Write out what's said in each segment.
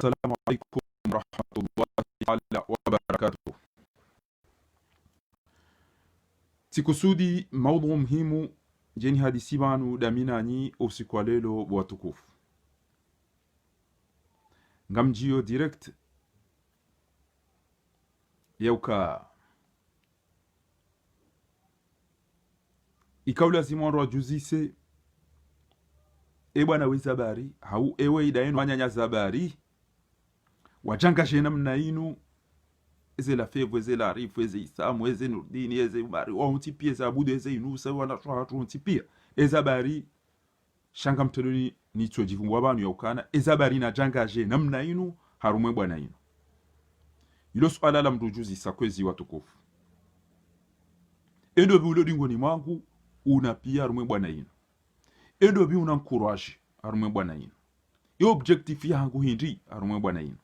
Assalamu alaikum warahmatullahi taala wabarakatuh. Sikusudi maudhu muhimu jeni hadisi banu daminanyi usiku wa lelo watukufu ngamjio direct yauka ikaula zimwaro juzise bwana wezabari hau ewe idaenu wanyanya zabari wajanga jena mna inu eze la fevu eze la rifu eze isamu eze nurdini eze umari wa untipia eze abudu eze inusa wana hatu untipia eze bari shanga mteloni ni chojifungu wabanu ya ukana eze bari na janga jena mna inu harumwe bwana inu ilo suala la mrujuzi sakwezi watukufu endo biulo dingoni mwangu unapia harumwe bwana inu endo bi unancourage harumwe bwana inu yo objectif yangu hindi harumwe bwana inu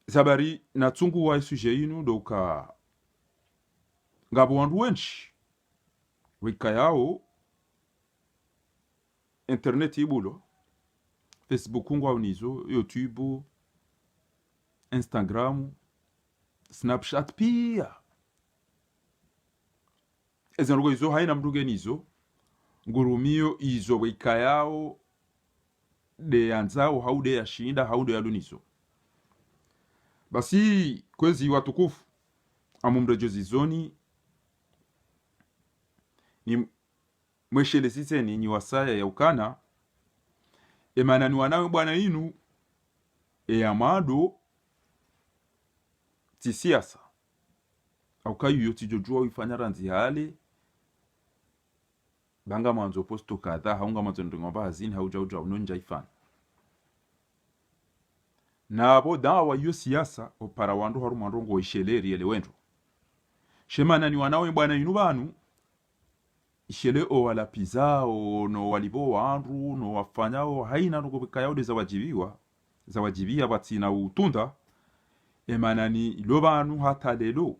zabari na tsungu wa suje inu doka ngabo wandu wenshi wika yao internet ibulo Facebook ngwa unizo YouTube Instagram Snapchat pia ezenrugo izo haina mruge nizo ngurumio izo wika yao de anzao haude ya shinda haude ya lunizo basi kwezi watukufu amumrejozi zoni ni mweshele sise ni wasaya ya ukana emanani wanawe bwana inu amado tisiasa au kayu yoti jojua wifanya ranzi hale banga manzo posto kadha haunga manzo ndingomba hazini hauja unonja ifana na abo dawa yo siasa opara wandu haru mandongo isheleri ele wendo shemana ni wanawe bwana inu banu ishele o wala pizao no walibo wandu no wafanyao haina no kubikayaude za wajibia batina utunda emana ni lo banu hata lelo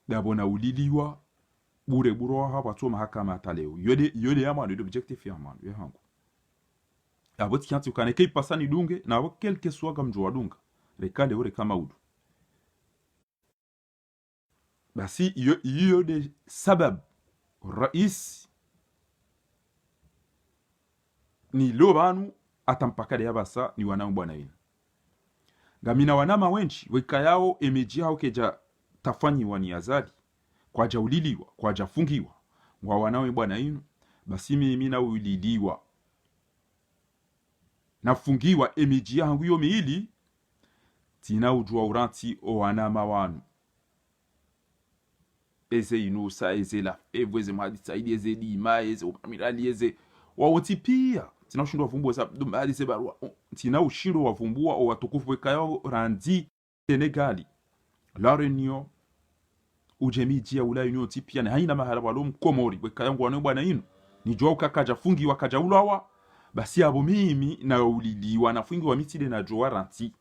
dabona uliliwa bure buroha batoma hakama hata leo yode yamano de objectif yamano yahangu aboti kianti ukane kei pasani dunge na abo kelke suaga mjua dunga rekale ore kama udu basi iyo de sabab rais ni lobanu atampakade yabasa ni wanao bwana ina gamina wanama wenchi weka yao emeji hao keja tafanyi wani azali kwa jauliliwa kwa jafungiwa wa wanawe bwana inu basi mimi na uliliwa nafungiwa emeji yangu yo miili tina ujua uranti o wanama wanu eze inusa eze la fevu eze mahadisaidi eze dima eze upamirali eze wawoti pia tina ushindo wavumbua sabdumbali eze barua tina ushindo wavumbua o watukufu wekayo randi Senegali La Reunion ujemiji ya ula union tipia na haina mahala walo mkomori wekayo ngwane bwana inu ni jua ukakaja fungi wakaja ulawa basi abo mimi na uliliwa na fungi wa mitide na jua ranti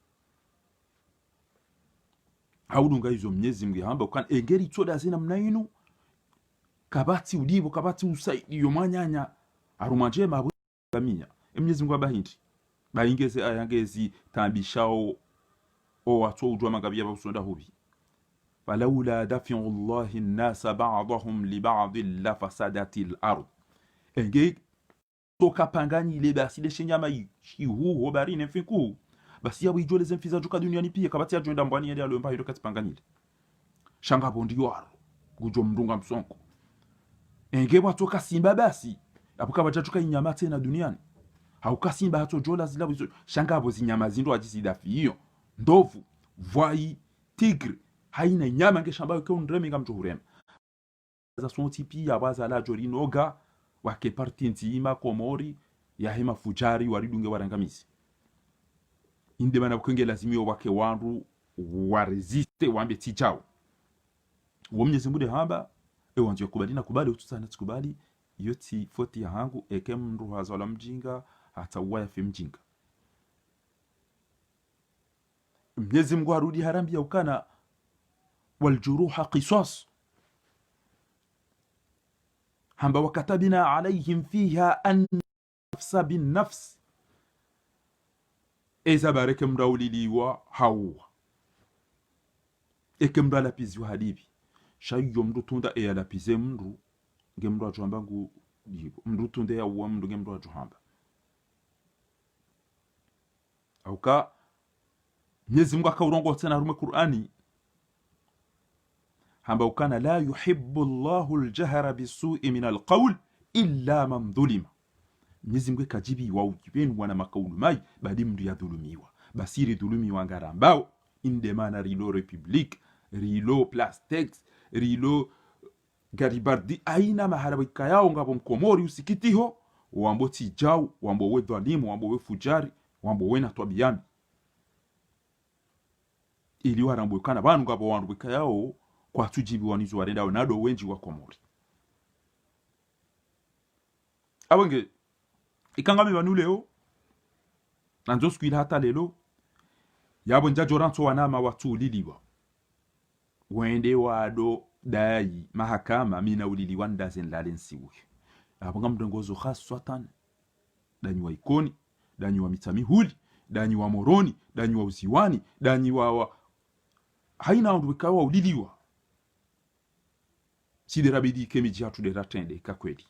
haudunga hizo mnyezi mge hamba ukana engeri tsoda zina mnainu kabati udibo kabati usaidi yo manyanya arumanje mabu kaminya mnyezi mge bahindi baingeze ayangezi tambishao o watso ujwa magabia basonda hubi falawla dafi'u Allahi an-nasa ba'dahum li ba'd la fasadatil ard engeri toka pangani ile basi de shenyama yihu hobari nefiku basi ya wijole zemfiza juka duniani pia kabati ya joenda mbwani yale alomba hiyo katipanganyile shanga bondi waro gujo mndunga msonko enge watoka simba basi apuka bajajuka inyama tena duniani hauka simba hato jola zila shanga abo zinyama zindo ajisidafi hiyo ndovu voi tigre haina nyama nge shamba yake undreme ngam johurem za sonti pia baza la jorinoga wake parti nzima komori ya hema fujari waridunge warangamisi inde bana kwenge lazimio wake wandu waresiste wambe tijao womnyezi mbude hamba wanzi kubali na kubali utusana tukubali yoti foti ya hangu eke mndu hazala mjinga hata waya fi mjinga mnyezi mgu harudi harambi ya ukana waljuruha qisas hamba wakatabina alaihim fiha an nafsa bin nafs eza bareke mrauliliwa hawa eke mra lapiziwa hadibi shayo mru tunda e lapize mru nge mru ajuhamba ngu dibo mru tunda ya uwa mru nge mru ajuhamba auka Mwenyezi Mungu akaurongo tena rume Qur'ani hamba ukana la yuhibbu Allahu al-jahra bisu'i min al-qawl illa man dhulima. Mwenyezi Mungu kajibi wa ukipenu wana makaulu mai badi mdu ya dhulumiwa basiri dhulumiwa ngarambao indemana rilo republique rilo plastex rilo garibardi aina maharabika yao ngabo mkomori usikitiho wambo tijau wambo we dhalimu wambo we fujari wambo we na twabiyami ili warambukana banu ngabo wandubika yao kwa tujibi wanizu warenda nado wenji wa komori abenge ikangami banu leo nanzo skwila hata lelo yabo njajoranto wanama watu liliwa wende wado dai mahakama mina uliliwa ndazen lalensiwe abanga mdongozo khaswatan danyi wa ikoni danyi wa mitamihuli danyi wa moroni danyi wa uziwani danyi wa haina ondweka wa uliliwa sidera bidi kemiji hatu de ratende kakweli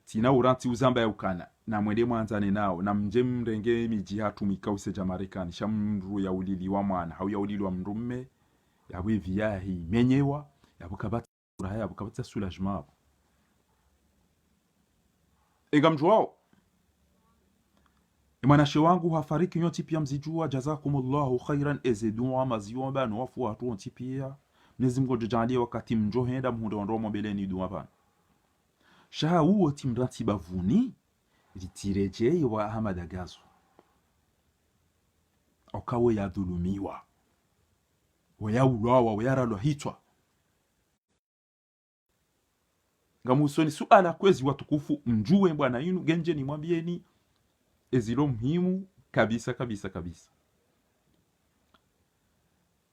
tina uranti uzamba ya ukana na mwende mwanzane nao na mje mrenge miji hatu mikause jamarekani shamru ya uliliwa mwana hau ya uliliwa mrumme ya wevi yahi menyewa ya bukabata urahaya ya bukabata soulagement ega mjwao Imanashe wangu hafariki nyoti pia mzijua jazakumullahu khairan ezedua maziomba no wafu watu onti pia Mwenyezi Mungu jajalie wakati mjohenda mhundondo mbeleni dua bana shaha uo timranti bavuni litireje wa Ahmad Gazo okawe ya dhulumiwa waya ulawa waya lo hitwa ngamusoni suala kwezi watukufu mjue bwana yinu genje ni mwambieni ezilo muhimu kabisa kabisa kabisa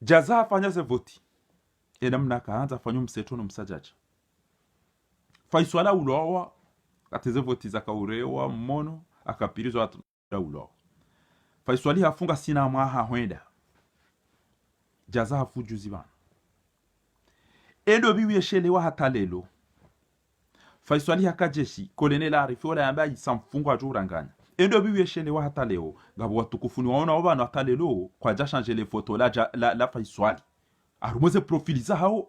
jaza fanya ze voti namna kaanza fanyo msetono msajaja faiswala ulowa ateze voti zakaurewa mmono akapirizwa ulowa faiswali hafunga sina mwaha hwenda jaza hafujuzi bana endo biwi yeshelewa hata lelo faiswali hakajeshi kolonela arifola ambaye samfunga juranganya endo biwi yeshelewa hata leo ngabo watukufu ni waona wabana hata lelo kwa ja changer les photos la faiswali arumoze profiliza hao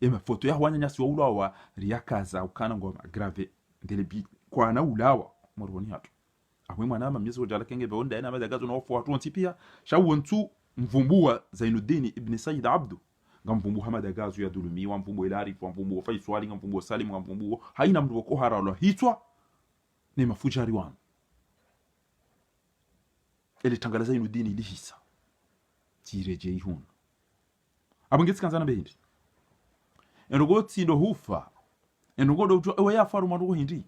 ema foto ya wanyanya si ulawa riakaza ukana ngoma grave ndelebi kwa na ulawa moroni hatu amwe mwana mamyezo ujala kenge bonda ina madagazo no fo watu pia shawontu mvumbua Zainuddin ibn Said Abdu ngamvumbu Hamad ya dhulumi wa mvumbu Ilari wa mvumbu Faiswali ngamvumbu Salim ngamvumbu haina mtu ko haralo hitwa ni mafujari wan ele tangala Zainuddin ilihisa tireje ihun abangetse kanzana behindi enogoti ndo hufa enogodo we yafaru marugo hindi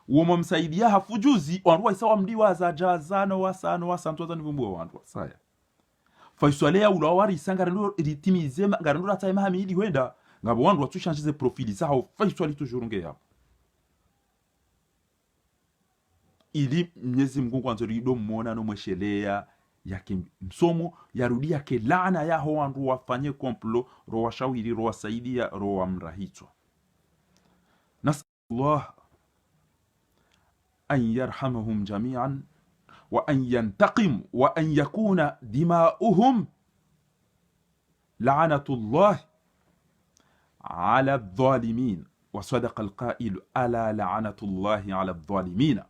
uwo msaidia hafujuzi wandu isawa mdiwa za jazano wasano wasantoza nivumbu wandu saya faiswalea ulawari sangara ritimize ngara rata mahamili wenda ngabo wandu watushanjize profili zao faiswali tujurunge yao ili Mwenyezi Mungu kwanza rido muona no mweshelea yake msomo yarudia ke laana yaho wandu wafanye komplo ro washawiri ro wasaidia ro wamrahitwa nasallallahu an yarhamahum jami'an wa an yantaqim wa an yakuna dima'uhum la'natullah ala adh-dhalimin wa sadaqa al-qa'il ala la'natullahi ala adh-dhalimin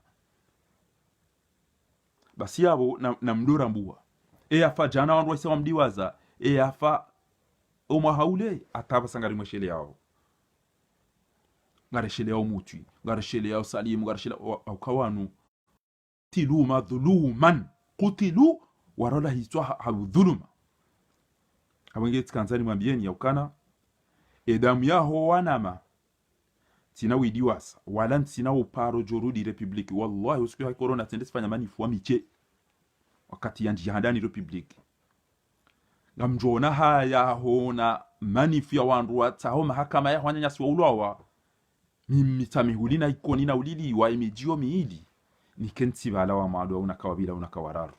basi yabo na mdora mbua afa jana wandu waisa wamdiwaza afa oma haule ataba sangari mweshele yao ngareshele yao mutwi ngareshele yao salimu ngareshele au kawanu tilu madhuluman qutilu warala hitwa hadhuluma abangeti kanzani mwambieni yaukana edamu yaho wanama tina widiwasa wala tina uparo jorudi republiki wallahi usiku ya corona tende sifanya manifu wa miche wakati yanji handani republiki ngamjona haya hona manifu ya wandu watao mahakama ya wanyanyasi wa ulawa mitamihulina ikoni na ulili wa imijio miili ni kenti bala wa maadwa unakawabila unakawararu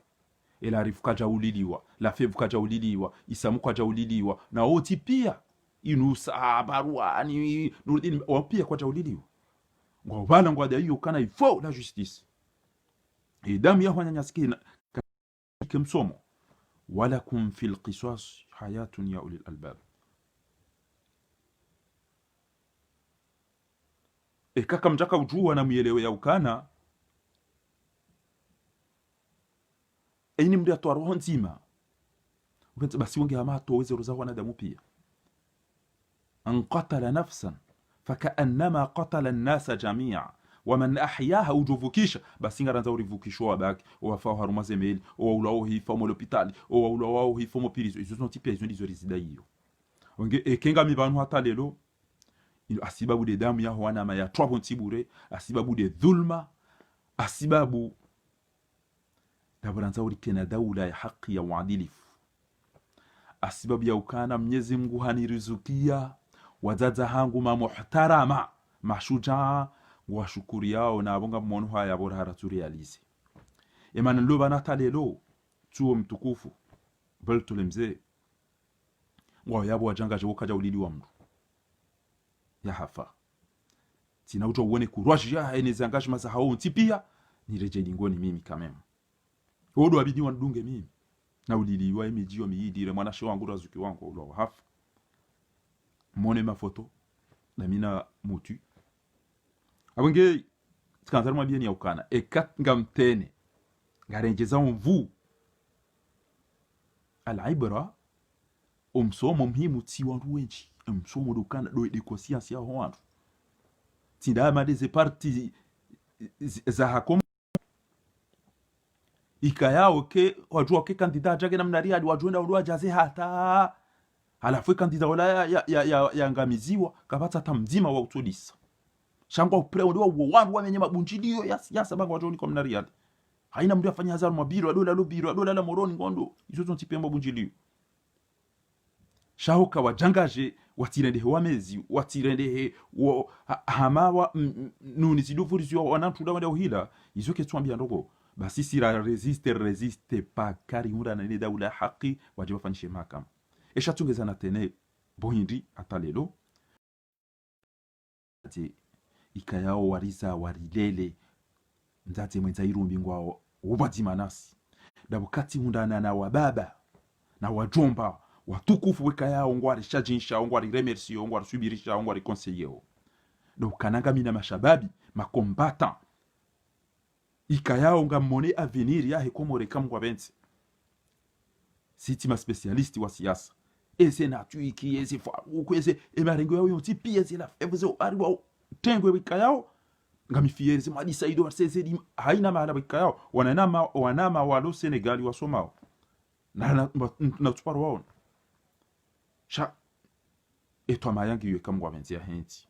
ela rifuka ja uliliwa la fevuka ja uliliwa isamuka ja uliliwa na oti pia inusa barua ni nurdini wa pia kwa ja uliliwa ngwa bala ngwa da hiyo kana ifo la justice damu ya wanyanyasi kimsomo walakum fil qisas hayatun ya ulil albab. Kaka mjaka ujua na mwelewe ya ukana ini mdia toa roho nzima upenza basi wengi hama tuweze ruza wanadamu pia an qatala nafsan fakaannama qatala an-nasa jami'a waman ahyaha ujuvukisha basi ngaranza urivukishwa wabaki wafao haruma zemeli o ulao hifa mo l'hôpital o ulao hifa mo pirizo izo sont type izo dizo resida hiyo onge kenga mibanu hata lelo asibabu de damu ya wana ma ya twabo ntibure asibabu de dhulma asibabu dabaranza uri tena daula ya haki ya uadilifu asibabu ya ukana Mwenyezi Mungu hanirizukia wazaza hangu muhtarama mashujaa washukuri yao na abonga mmono haya bora haraturi alize emana loba natalelo tuo mtukufu balto lemze wa yabo wajanga je wokaja ulili wa mtu ya hafa tina uto uone courage ya ene engagement za hao ntipia ni reje lingoni mimi kamema odo abidi wandunge mimi na ulili wa emijio miidire mwana sho wangu razuki wangu ulo hafa mone mafoto na mina mutu abonge tkanzarma bien ya ukana ekat ngamtene ngarenjeza mvu alibra umsomo muhimu ti wandu wenji umsomo dukana do de conscience ya wandu tindama des parties za hakom ikayao ke wajua ke kandida jage na mnaria wajua ndio wajaze hata halafu kandida wala ya ngamiziwa kapata tamzima wa utodisa shangwa upre ndio wandu wamenye mabunjilio ya siasa banga watu niko mnaria haina mndu afanya hazaru mabiro dola la moroni ngondo izo tontipe mabunjilio shahuka wajangaje watirende wamezi watirende hamawa nuni zidufuriziwa wanantu da uhila izoke twambia ndogo basi sira resiste pa kari hunda na daula haki wajiba fanishe mahakama esha tungeza na tene bohindi atalelo ati ikayao wariza warilele nzate mwenza irumbi ngwao ubadima nasi dabukati hunda na wababa na wajomba watukufu weka yao ngwari shajinsha ngwari remercier ngwari subirisha ngwari conseiller donc kananga mina mashababi makombata ikayao ngamone avenir ya hekomore kamwa benzi siti ma specialist wa siasa ese natu iki ese fa ukwese emarengo yao yoti pieze la evuzo ariwa tengwe wikayao ngamifiere madi saido sesedi haina mahala wikayao wanama walo Senegal wa Somao na tuparo wao sha etwa mayangi ywe kamwa benzi ya henti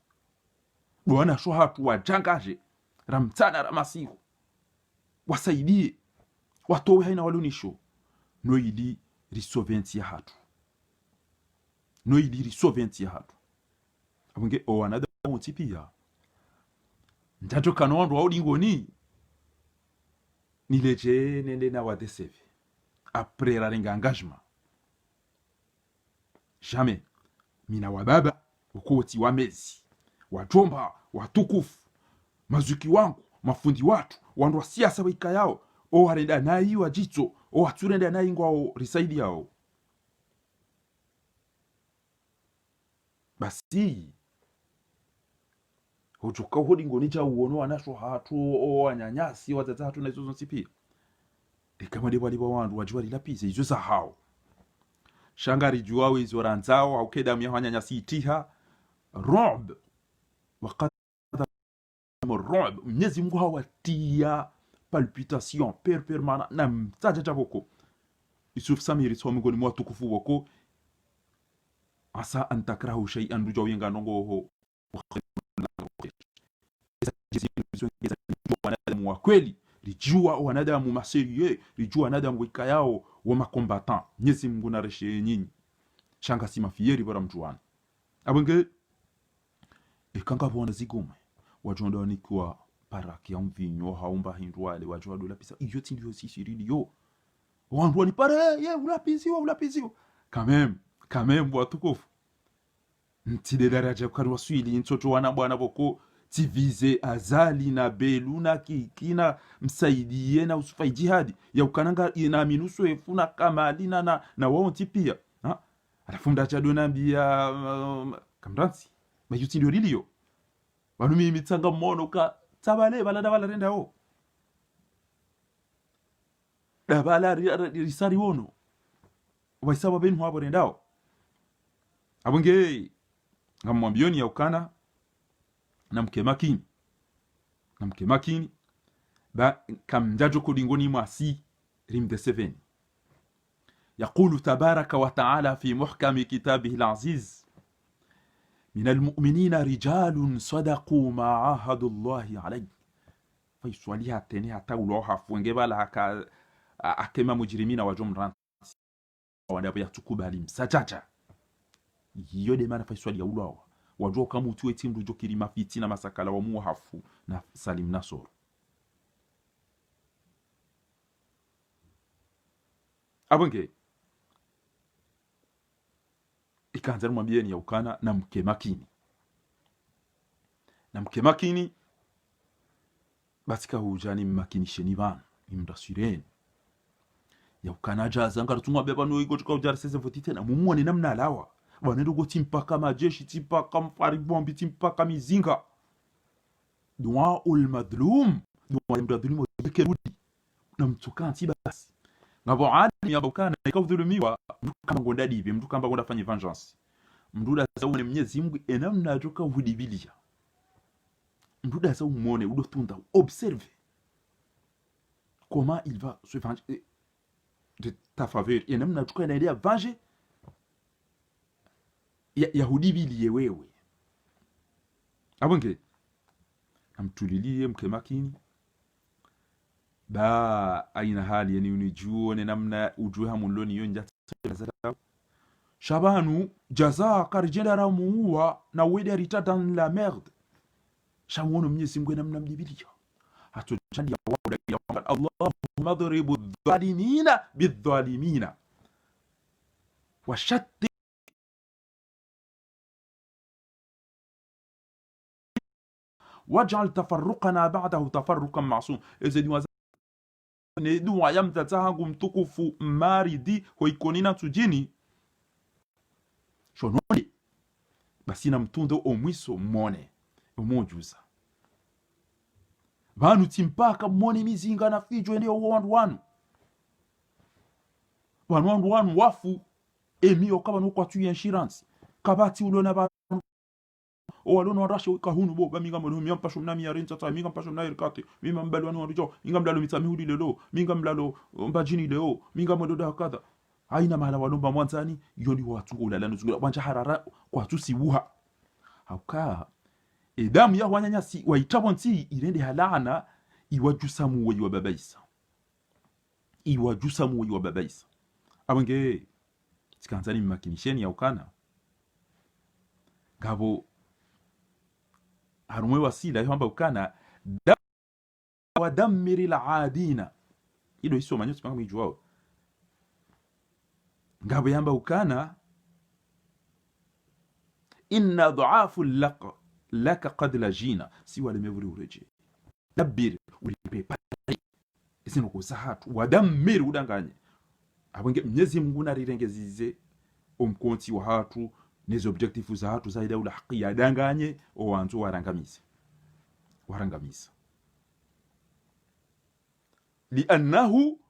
bwana sho hatu wajangaje ramtana ramasiku wasaidie watowe haina walunisho noidi risoventi ya hatu noidi risoventi ya hatu abunge owanada mutipia ndajo kanondo audingoni nileje nende na wadeseve après la renga engagement jamais mina wababa ukoti wamezi wajomba watukufu mazuki wangu mafundi watu wandu wa siasa wika yao o harenda nayi wajitso o haturenda nayi ngwao risaidi yao basi ujuka hodi ngoni cha uono anasho hatu o anyanyasi watata hatu na izo nsipia kama de wali wandu wajua lapise izo za hao shangari juawe izo ranzao au keda mya anyanyasi itiha rob waqad rob Mwenyezi Mungu hawatia palpitation permanent na mtaja jaboko Yusuf Samiri so mngoni mwa tukufu wako asa antakrahu shay'an rujaw yenga nongo ho wanadamu wa kweli lijua wanadamu maserie lijua wanadamu wika yao wa makombatan Mwenyezi Mungu na reshe nyinyi shanga si mafieri bora mtuani abenge ikanga bona zigume wajonda ni kwa paraki ya mvinyo haumba hindwale wajwa dola pisa iyo tindio sisirili yo wandu ni pare ye ulapisiwa quand même watukufu ntide daraja kwa waswili ntoto wana bwana boko tivize azali na belu na kikina msaidie na usufai jihadi ya ukananga ina minusu efuna kamali na wao pia ha alafu mdacha donambia kamransi bayuti ndio lilio banu mimi tsanga mono ka tabale balada balarenda o da bala risari wono waisaba benu habo rendao abunge ngamwambioni ya ukana na mke makini ba kamjajo kulingoni mwasi rimde 7 يقول تبارك وتعالى في محكم كتابه العزيز من المؤمنين رجال صدقوا ما عاهدوا الله عليه فيسواليها تنها تولوها فونجبالا هكا akema mujrimina wa jumran wanapo yatukubali msachacha yode mana fa swali ya ulawa wajua kama utu eti mdujo kirima fitina masakala wa muhafu na salim nasor abonge ikaanza mwambieni ya ukana na mke makini basika hujani mmakinisheni bana imdasireni ya ukana jaza ngarutumwa beba no igo tukao jar sese votite na mumuone namna alawa bwana ndogo timpaka majeshi timpaka mfari bombi timpaka mizinga dua ul madlum kerudi na mtukanti basi ngabo ali ya bukana ikavudhulumiwa kama ngonda divi mtu kamba ngonda fanya vengeance mduda sawu ne Mwenyezi Mungu enamna joka hudibilia mduda sawu muone udotunda observe comment il va se venger de ta faveur enamna joka inaendelea venger ya hudibilie wewe abonge amtulilie mke makini ba aina hali yani unijuone namna ujue hamuloni yonja Shabanu jaza karjenda ramuwa na wede ritata la merde shawono Mwenyezi Mungu namna mdibilia hatujandi ya wada ya Allahumma adribu dhalimina bidhalimina washatti waj'al tafarruqana ba'dahu tafarruqan ma'sum ezedi ne duwa yamtata hangu mtukufu maridi hoikonina tujini shononi basi na mtundo omwiso mone omojuza banu timpaka mone mizinga na fijo ndio wanu wafu emio kaba no kwatu insurance kabati ulona ba owalono rasho kahunu bo minga mono mi ampasho na mi arenta ta minga ampasho na irkate minga mbalo anu rijo minga mlalo mitamihudi lelo minga mlalo mbajini leo minga mododa kadha aina mahala walomba mwanzani yoni watu ulalano zungula wanja harara kwa tu sibuha hauka edamu ya wanyanya si waitabonti irende halana iwajusamu wa babaisa abenge tikanzani makinisheni ya ukana gabo harumwe wasila yamba ukana wa dammiri al-adina ilo iso manyo tsipanga mwijwao ngabo yamba ukana inna dhu'afu laka qad lajina siwa lemevuri ureje dabbir ulipepa isino kusahatu wa dammiri udanganye abenge Mwenyezi Mungu narirengezize omkonti wa hatu nizo objectifu za hatu zaida ula haki ya danganye owanzu warangamisa liannahu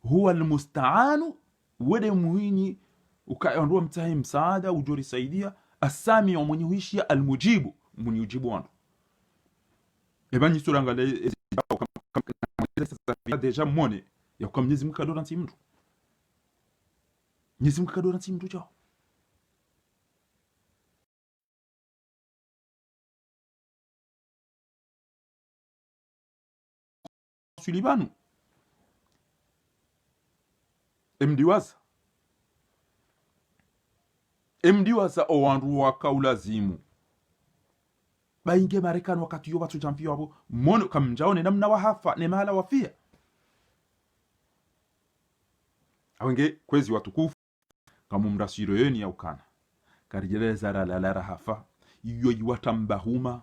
huwa almusta'anu wede muhini ukaondoa mtahi msaada ujori saidia asami wa mwenye huishia almujibu mwenye ujibu wandu ebanyi surangale deja mwone ya kwa Mwenyezi Mungu kadora nti mtu Mwenyezi Mungu kadora nti mtu chao Sulibanu emdiwaza emdiwa za owandu wakaulazimu bainge Marekani wakati yo watu champion wabo mono kamjaone namna wahafa ne mahala wafia awenge kwezi watukufu kamumrasiro yeni ya ukana karijeleza la hafa iyo iwata mbahuma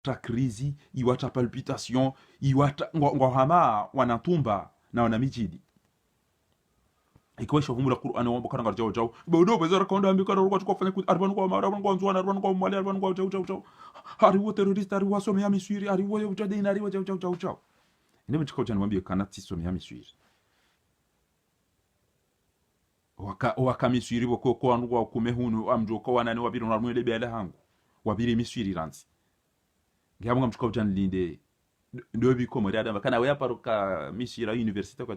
ta krizi iwata palpitation iwata ngwahama wanatumba na wanamijidi ikiwesha vumula Qur'ani wambo kana garjao jao bodo bezara konda ambika ro kwa kufanya ku arban kwa mara arban kwa nzwana arban kwa mali arban kwa chau hari wo terrorist hari wo somi amiswiri hari wo ujade inari wo chau ndebe chiko chana mwambie kana tisomi amiswiri waka miswiri boko ko andu kwa kumehunu amjoko wanani wabiri na mwele bele hangu wabiri miswiri ranzi ngiyamunga mchiko chana linde ndo biko mo dada kana we aparuka miswira university kwa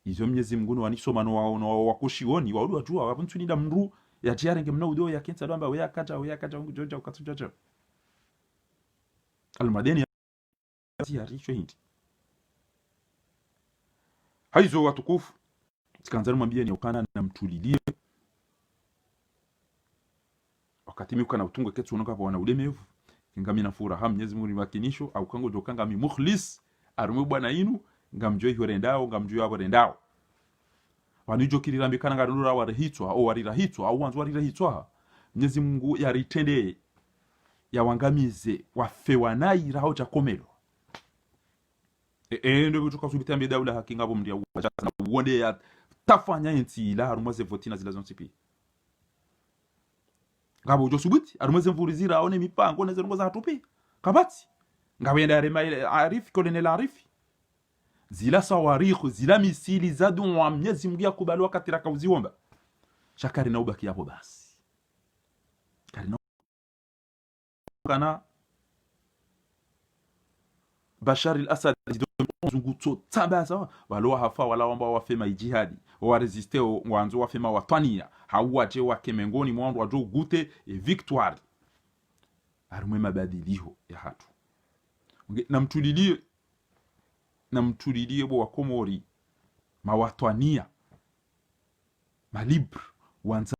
izo Mwenyezi Mungu wanisoma no wakushioni waudi watu wapuntunida mru ya tiarenge mna udo ya kensa damba we yakata ngojoja ukatujaja almadeni ya richo hindi haizo watukufu sikanzani mwambie ni ukana na mtulilie wakati mimi kana utungo ketu unoka kwa wana ulemevu ngami na furaha Mwenyezi Mungu makinisho au kango jokanga mi mukhlis arumu bwana inu ngamjoi horendao ngamjoi aborendao wanijo kirirambikana ngarundura warihitwa au warirahitwa au wanzu warirahitwa Mwenyezi Mungu yaritende yawangamize wafewanai raho chakomelo ndio kutoka subita mbe daula hakinga bo mdia na uonde ya tafanya enti la harumaze votina zilazo nsipi ngabo jo subuti harumaze mvurizira aone mipango na zongo za hatupi kabati ngawenda rema arif kolonel arif zila sawarikhu zila misili zadu wa Mwenyezi Mungu yakubaliwa katira kauziomba shakari na ubaki hapo basi karina kana Bashar al-Assad zunguto tabasa walo hafa wala wamba wafema jihadi wa resiste wanzo wafema watwania hauaje wakemengoni mwandu wajo gute victoire arumwe mabadiliho ya hatu namtulilie bo wakomori mawatwania malibre wanza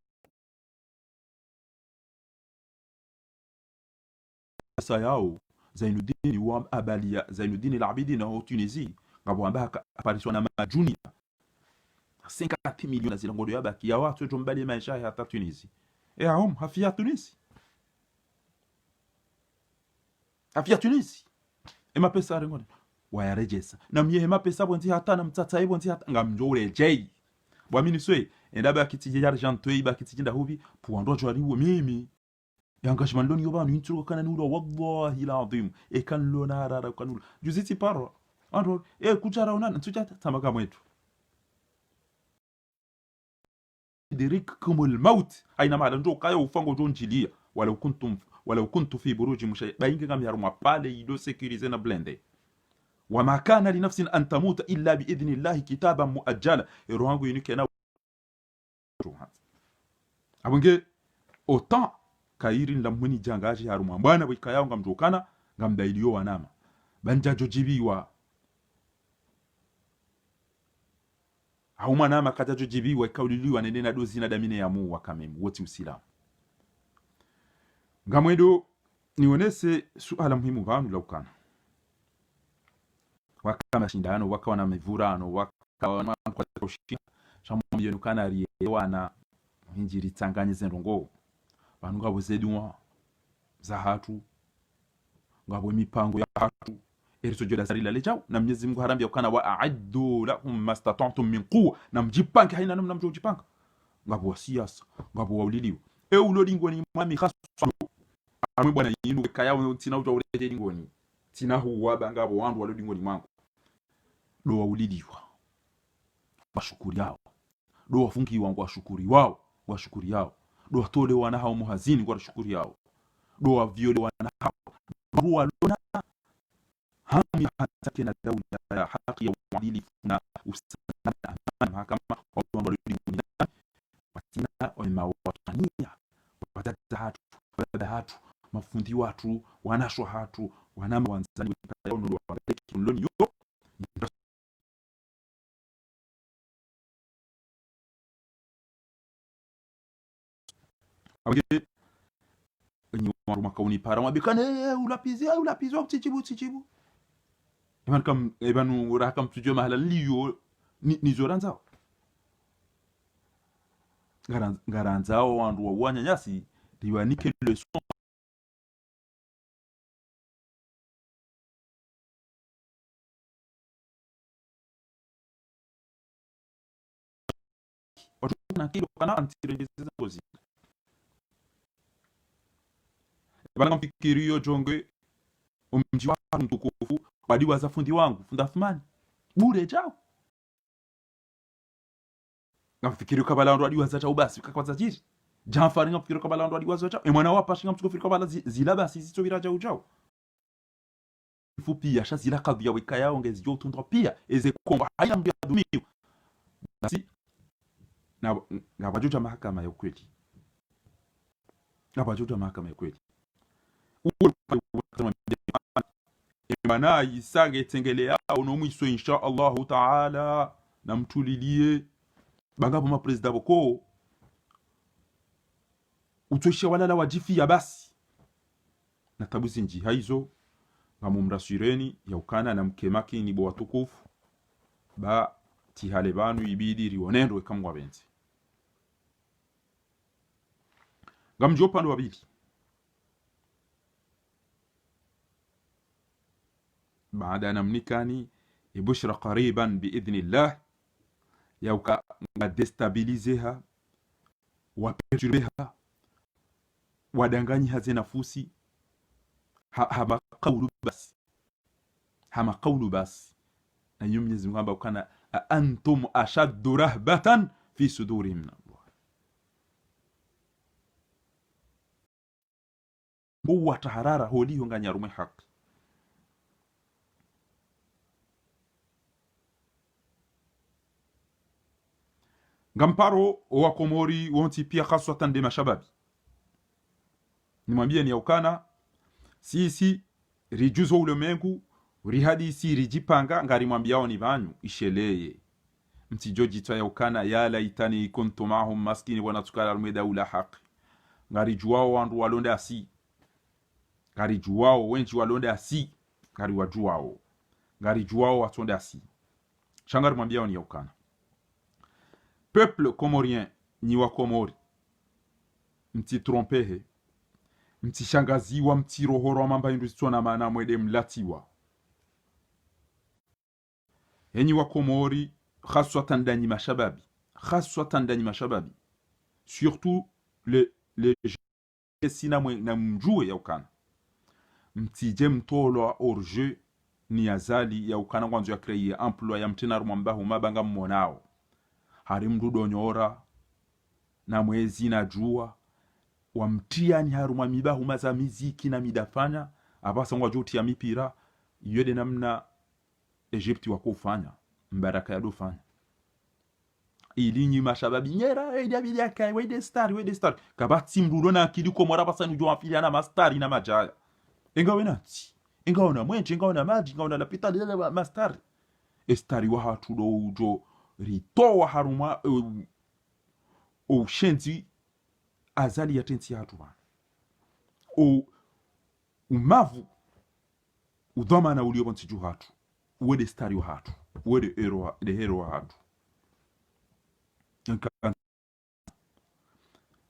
sayao Zainuddin wa abalia Zainuddin al-Abidin au Tunisie ngabo ambaka apparition na majunia 50 milioni zile ngodo yabaki ya watu tumbali maisha ya Tunisie hom hafia Tunisi ema pesa ngone wayarejesa na mye ema pesa bonzi hata na mtata bonzi hata ngamjore jei bwamini swe endaba kitije argento iba kitije ndahubi puando jwaliwo mimi engagement loni yoba n'inturo kana nulo wallahi alazim e kan lo narara kan juziti paro ando kuchara unana tuchata tamaka mwetu dirikkum almaut aina ma ndo kayo ufango jonjilia walau kuntu fi buruji mushay bayinga ngam yaruma pale ido sécuriser na blende wama kana li nafsin an tamuta illa bi idhnillahi kitaban muajjala rohangu yinike na abunge autant kairi ndamuni jangaji haruma bwana bikaya ngamjokana ngamdailiyo wanama banja jojibiwa au manama kata jojibiwa kauliliwa nende na dozi na damine ya mu wakamemu wote usilamu ngamwedo nionese suala muhimu vanu laukana waka mashindano waka wana mivurano waka wana kwa kushia shamwambie nukana riyewana hinjiri tanganye zendongo bantu ngabo zedwa za hatu ngabo mipango ya hatu erizo joda sarila lejao na Mwenyezi Mungu harambia ukana wa a'addu lahum mastata'tum min quwwa na mjipange haina namna mjipanga ngabo siasa ngabo wauliliwa ulodingo ni mwami khasu amwe bwana yinu kaya tina utawuleje dingoni tina huwa bangabo wandu walodingo ni mwangu do wauliliwa bashukuri yao do wafungi wangu washukuri yao do watole wana hao muhazini kwa shukuri yao do waviole wana hao ruwa lona hami hata kena daula ya haki ya uadilifu na usalama na amani mahakama wa wando dingoni watina wamawatania watata hatu mafundi watu wanashwa hatu wanama wanzani yo abage ni waru makauni para wabikane ulapizia utichibu eban rakam tujue mahala liyo ni zoranzao ngaranzao wandu wa wanya nyasi liwanike le son watu na kilo kana antirejeza kozi bana mfikirio jonge umji wa mtukufu wadiwaza fundi wangu funda fumani bure chao ngafikiri kabala ndo wadiwaza chao basi kakwaza jiri jamfari ngafikiri kabala ndo wadiwaza chao mwana wapa shinga mtukufu kabala zila basi zitobira chao chao fupi ya shazila kadhia wika yao ngezi yo tundra pia eze komba haya mbia dumio basi na wajuja mahakama ya ukweli na wajuja mahakama ya ukweli mana yisange tengele yao no mwiso insha Allah taala na mtulilie bangabo ma president boko utoshe walala wajifi ya basi na tabuzi nji haizo ngamumrasureni ya ukana na mkemaki ni bo watukufu ba tihale banu ibidi rionendo kamwa benzi ngamjo pando wabili بعد أن منكاني يبشر قريبا بإذن الله يوكا ديستابيليزيها وبرجرها ودنغانيها زي نفوسي هما قول بس أيوم يزمون بوكان أنتم أشد رهبة في صدورهم من الله هو تحرارة هو ليه نغاني رمي حق Ngamparo wa Komori wonti pia haswatan de mashababi nimwambie ni yaukana sisi rijuzo ulemengu rihadisi rijipanga ngari mwambiao ni banyu isheleye mtijoji twa yaukana ya laitani kuntu mahum maskini wana tukala almeda ula haq ngari juwao wandu walonde asi ngari juwao wenji walonde asi ngari wajuwao ngari juwao watonde asi shangari mwambiao ni yaukana peuple comorien ni wa Komori mti trompehe mti shangaziwa mti rohoro mamba industria na maana mwede mlatiwa enyi wa Komori khaswatan dani mashababi surtout les sina na mjue ya ukana mti je mtolo orje ni azali ya ukana kwanzo ya créer emploi ya mtenaru mwambahu mabanga mmonao hari mdudo nyora na mwezi na jua wamtiani haruma mibahu maza miziki na midafanya abasa ngwajuti ya mipira yede namna Egypti wako ufanya mbaraka ya dofanya ilinyi mashababi nyera edabili akai wede star kabati mdudo na akili ko mora basa nujua afili na mastari na majaya ingawe nati ingawe na mwenje ingawe na maji ingawe na lapita de mastari estari wa hatu do ujo ritoa haruma o shenzi azali ya tensi hatu bana o umavu udhamana ulio bonti ju hatu uwede stari wa hatu uwede hero wa hatu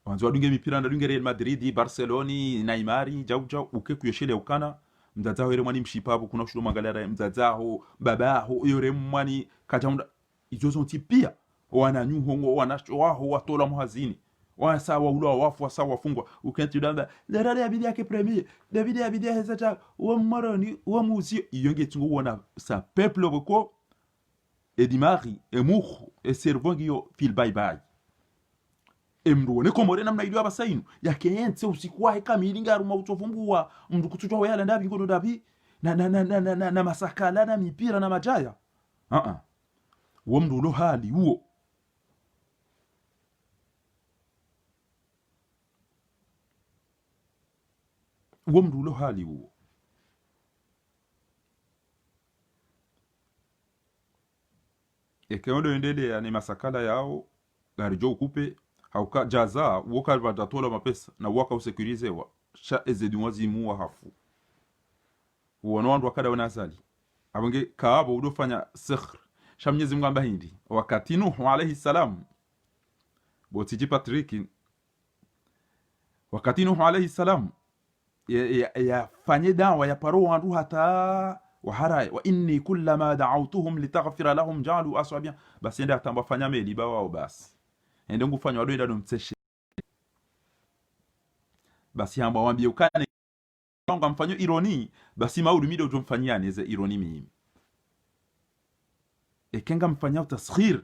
wanzo wadunge mipira ndunge Real Madrid Barcelona Neymar jau uke kuyoshele ukana mzazaho ere mwani mshipabu kuna ushudo magalera mzazaho babaho yore mwani kajaunda ijozo ntipia wana nyuhongo wana waho watola muhazini wana sawa ulo wafu wa sawa fungwa ukenti damba lerare abidi yake premier David abidi hezata wa maroni wa muzi yonge tungo wana sa peuple boko edimari emukhu eservongio fil bye bye emruone Komore namna ilio abasainu yake yense usikwa heka milinga ruma utofumbua mndu kutujwa wala ndabi ngono dabi na masakala na mipira na majaya wamdu lo hali huo ekeondo endelea ni masakala yao garijo kupe hauka jaza woka watatola mapesa na waka usekurizewa sha ezedi wazimu wa hafu uono wandu wakada wanazali abonge kaabo udofanya sikhr sha Mwenyezi Mungu amba hindi wakati Nuhu alayhi salam botiji Patrick wakati Nuhu alayhi salam ya fanye dawa ya paro wandu hata wahara wa inni kullama da'awtuhum litaghfira lahum ja'alu asabia basi ndio atamba fanya meli bawa basi ende ngufanya wado ndo mteshe basi amba wambie ukane nga mfanyo ironi basi maudu mido jomfanyane ze ironi mimi ekenga mfanya taskhir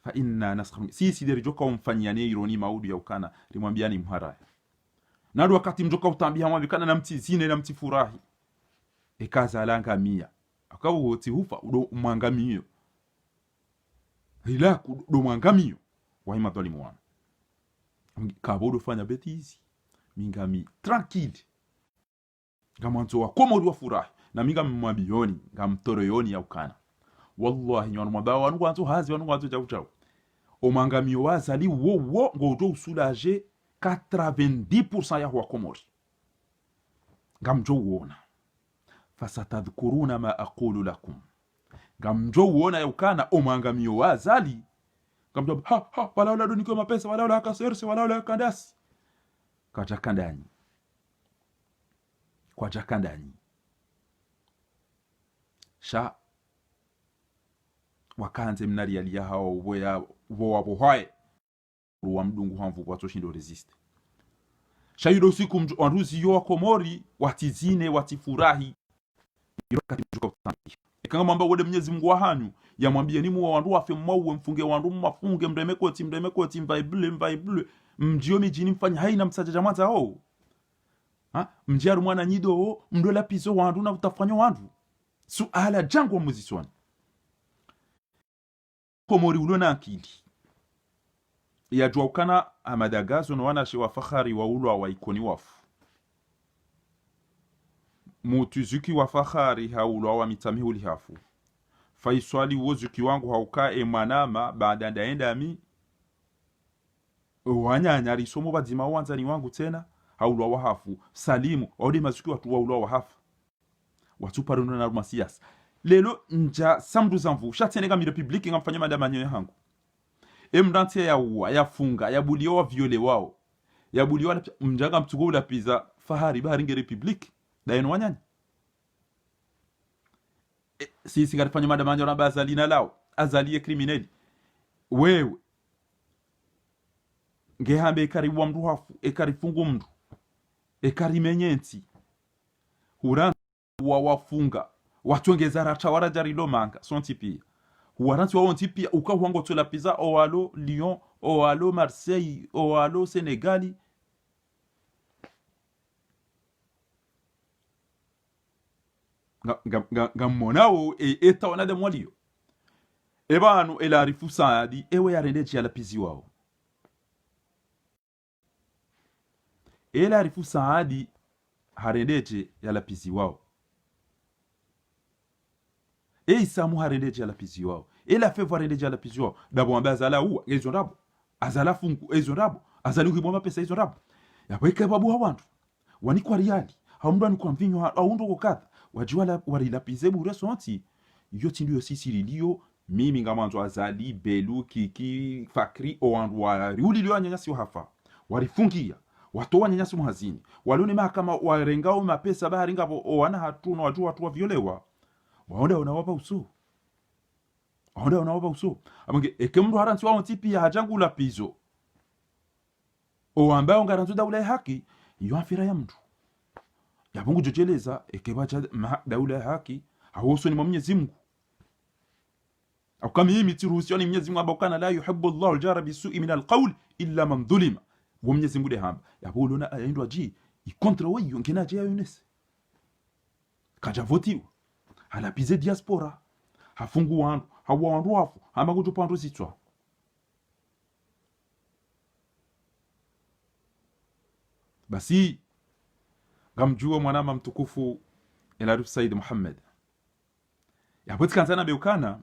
fa inna naskhir sisi derijoka umfanyane ironi maudu ya ukana limwambiani mharaya nadu wakati mjoka utambia mwambikana na mti zine na mti furahi ekaza alanga mia akawo woti hufa udo mwangamio ila do mwangamio wa ima dhalimu wana kabodo fanya betizi mingami tranquille ngamanzo wa komori wa furahi na minga mwabioni ngamtoroyoni ya ukana wallahi nywana mwabawa wanu wanzo hazi wanu wanzo jau jau omangamio wazali wo ngodo usulaje 90% ya wa komori ngamjo uona fasatadhkuruna ma aqulu lakum ngamjo uona ya ukana omangamio wazali ngamjo wala wala doniko mapesa wala wala kaserse wala wala kandasi kajakandani kwa jakandani sha wakanze mnalialia hao boya bohaye ruwa mdungu hamvu kwa toshindo resiste sha yudo siku wanduzi yo komori watizine watifurahi yokati mjuka utambi kanga mwamba wode Mwenyezi Mungu wa hanyu yamwambie ni muwa wandu afe mwawe mfunge wandu mafunge mremekoti mvaibule mjio mijini mfanya haina msajaja mwanza ho mjiaru mwana nyido mdola pizo wandu na utafanya wandu suala jangu wa muziswani komori ulona akili ya jua ukana amadagazo no wana shewa fakhari wa ulwa wa ikoni wafu mutuzuki wa fakhari haulwa wa mitami huli hafu faiswali wozuki wangu hauka manama baada ndaenda mi wanyanya risomo bazima wanzani wangu tena haulwa wa hafu salimu ode mazuki watu wa ulwa wa hafu watu parono na rumasias lelo nja samdu zamvu shatenega mi republiki ngamfanya madamanyo yangu emdantia ya uwa ya funga ya bulio wa viole wao ya bulio mjaga mtugo ula pizza fahari baringe republiki daeno wanyanya sisi karifanya madamanyo na bazalina lao azalie krimineli wewe ngehambe karibu wa mdu hafu ekarifungu mdu ekarimenyenti huran wa wafunga watongeza racha warajari manga sonti pia huwaranti wa onti pia ukawango tola pizza oalo Lyon oalo Marseille oalo Senegali ngamonao eta wanade mwalio ebanu elarifu saadi ewe yarendeje ala pizi wao elarifu saadi harendeje ala pizi wao isamu harendeje ala pizi wao ela fevo harendeje ala pizi wao dabo ambaye azala uwa ezo ndabo azala fungu ezo ndabo azali ukiboma pesa ezo ndabo yabweka babu hawantu wanikwa riali haumdu anikwa mvinyo aundo kokata wajiwala warilapize bure sonti yoti ndio sisi lilio mimi ngamanzo azali belu kiki fakri oandu wariuli lio nyanyasi hafa warifungia watoa nyanyasi muhazini walone mahakama warengao mapesa baharinga wana hatuno wajua watu violewa waonda unawapa uso amange ekemru haranti wao tipi ya hajangu la pizo o ambao ngaranzo daula haki yo afira ya mtu yabungu jojeleza ekebacha daula haki hawoso ni Mwenyezi Mungu au kama hii mitiruhusiwa ni Mwenyezi Mungu abokana la yuhibbu Allahu al-jara bisu'i min al-qawl illa man dhulima wa Mwenyezi Mungu dehamba yabulona ayindwa ji ikontra weyo ngena je yunese kaja votiwa halapize diaspora hafungu wandu hawa wandu hafu hamba kutupandu sitwa basi gamjua mwanama mtukufu Elarif Said Muhammad yapotika sana beukana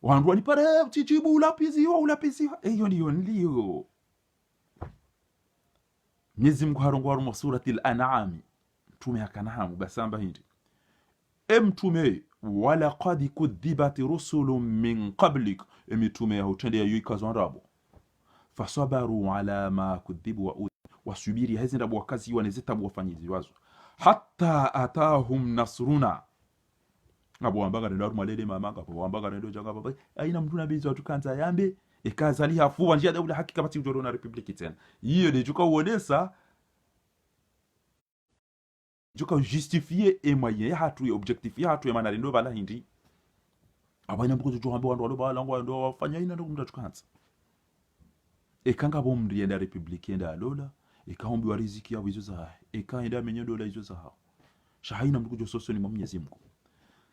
wandu walipare utijibu ulapiziwa eyo ndiyo nilio Mwenyezi Mungu harongo harumo surati al-An'am mtume akanahamu basamba hindi mtume wala qad kudhibat rusulun min qablik mtume ya hutende ya yuikazo rabo fasabaru ala ma kudhibu wa wasubiri hizi ndabo wakazi wanezetabu wafanyizi wazo hatta atahum nasruna ngabo ambaga ndo malele mama ngabo ambaga ndo janga baba aina mtu nabizi watu kanza yambe ikazali hafu njia daula hakika pati ujoro na republiki tena hiyo ndio juka uonesa juka justifier et moyen hatu ya objectifier hatu ya manali ndo bala hindi abanya mbuko jo hambe wandu bala ngo ndo wafanya ina ndo mtu kanza ekanga bomri ya republiki enda alola ekaombi wa riziki ya wizo za ekaenda menyo dola hizo za shahaina mbuko jo soso ni Mwenyezi Mungu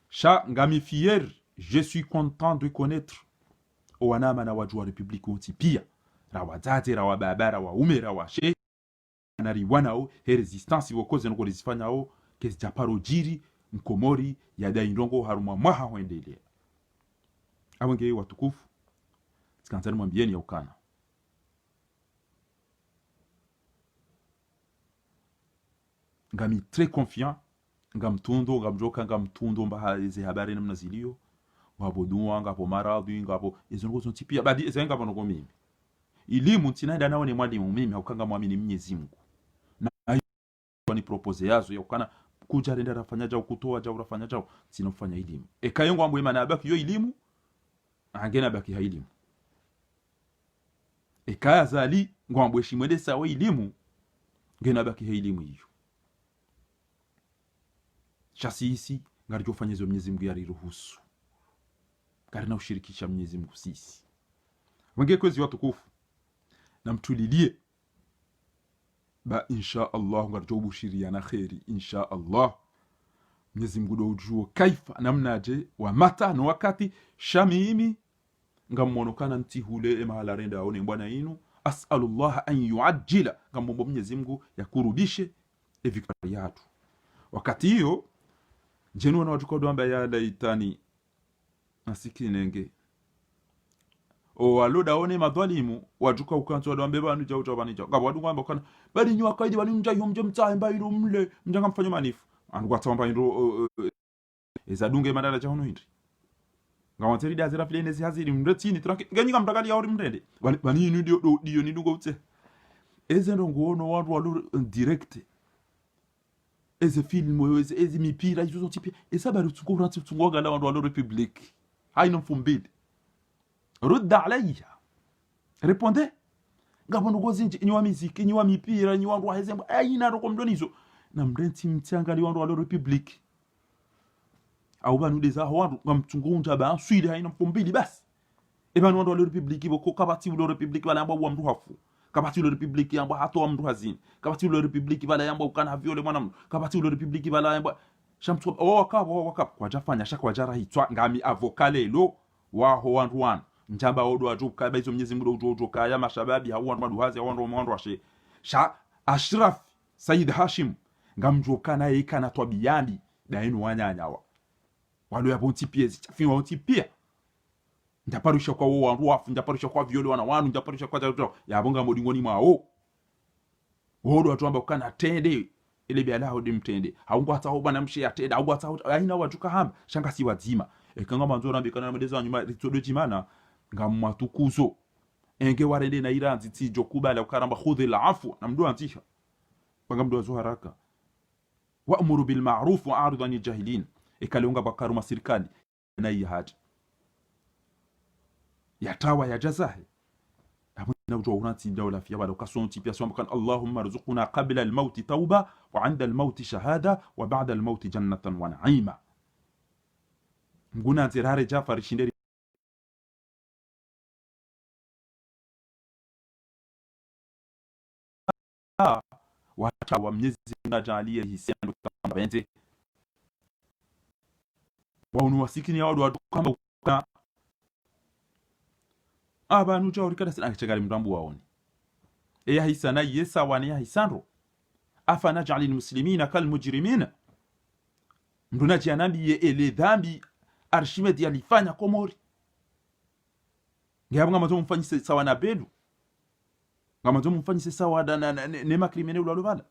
sha ngami fier je suis content de connaître owanama na wajua republiki uti pia rawatate rawababara wa umera wa she na riwanao he resistance wokoze nuko risifanyao kesi japaro jiri mkomori ya daindongo haruma mwaha hoendelea awenge watukufu sikanzani mwambieni ya ukana ngami très confiant ngamtundo ngamjoka ngamtundo mbahaze habari namna zilio ngabodua ngapo maradhi ngapo izo ngozo tipia badi zenga bano kwa mimi elimu tinaenda nao ni mwalimu mimi haukanga muamini Mwenyezi Mungu na ni propose yazo ya ukana kuja renda rafanya jao kutoa jao rafanya jao sinofanya elimu ekayongo ambo imana abaki yo elimu angena baki ha elimu ekaya zali ngwambo shimwede sawa elimu ngena baki ha elimu hiyo chasisi ngarijo fanyezo Mwenyezi Mungu yari ruhusu karina ushirikisha Mwenyezi Mungu sisi wenge kwezi watukufu na mtulilie ba insha Allah ngarijo bushiria na khairi insha Allah Mwenyezi Mungu do ujuo kaifa namnaje wa mata no wakati shamimi ngamonokana ntihule mahala renda aone bwana inu as'alullah an yuajjila ngamombo Mwenyezi Mungu yakurudishe victoria yatu wakati hiyo jenu na watu kwa amba ya laitani asikinenge o waloda one madhalimu wajuka ukanzo wadambe banu jao jabani jao ngabo wadu ngamba kana bali nywa kaidi bali mja yomje mtaimba ilo mle mjanga mfanyo manifu andu kwatamba ndo ezadunge madala jahono hindi ngawanteri da zira flene zihaziri mretini tranke nganyika mtakali ya ori mrende bali inu dio ni dungo ute ezendo ngono wadu walu direct eze film eze mipira izo tipi esabari tukura tutungoga la wandu wa republique haina mfumbili rudda alayya répondez ngabondo gozinje nywa muziki nywa mipira nywa wandu heze ayina roko mdonizo na mrenti mtyangali wandu wa republique au banu deza wandu ngamtungunja ba swide haina mfumbili basi ebanu wandu wa republique boko kabati wa republique bala amba wa mdu hafu kabati lo republiki yamba hato amdu hazini kabati lo republiki bala yamba ukana viole mwana kabati lo republiki bala yamba shamtu wakap kwa jafanya shaka wajara hitwa ngami avokale lo wa ho wandu wan njamba odo aju kaba hizo Mwenyezi Mungu odo kaya mashababi hawa wandu hazi wandu washe sha Ashraf Said Hashim ngamjoka na ikana to biyandi da inu wanyanyawa walo ya bonti piezi finwa bonti pia ndaparusha kwa wandu wafu ndaparusha kwa viole wana wanu ndaparusha kwa jato ya bonga modingoni mwao wodo watu amba kana tende ile biala hodi mtende haungo hata hoba na mshe atenda haungo hata aina watuka hamba shanga si wazima ekanga manzora mbikana na medezo nyuma ritodo chimana ngamatukuzo enge warende na iranzi tijo kubala ukaramba khudhi alafu na mdo antisha banga mdo azu haraka wa'muru bil ma'ruf wa a'rid 'anil jahilin ekalunga bakaru masirikali na hii haja yatawa ya jazahi na ujua unati dawla fiya bado kasonti pia swamba kan Allahumma rzuqna qabla al-maut tauba wa 'inda al-maut shahada wa ba'da al-maut jannatan wa na'ima nguna zirare Jafar shinderi wata wa Mwenyezi Mungu ajalie hisiano kama wa unuwasikini wadu kama abantu cha urikada sana kichagari mrambu waone eya hisana yesa wani ya hisanro afa naj'alil muslimina kal mujrimina nduna janambi ye ele dhambi Archimedes alifanya Komori ngiyabanga mazo mfanyise sawa na belu ngama nzo mfanyise sawa ne makrimene ulalo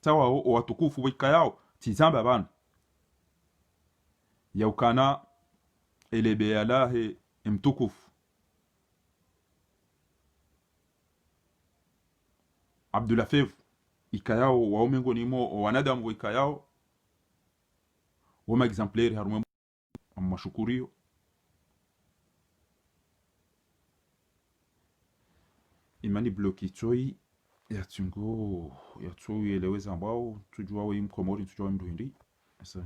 sawa o watukufu wika yao tizamba abantu yaukana elebe yalahe mtukufu Abdulafev ikayao waumengo nimo wanadamu ikayao wama exemplaire harumwe mashukurio imani bloki choi ya tungo ya choi eleweza ambao tujua we mkomori tujua mduhindi sasa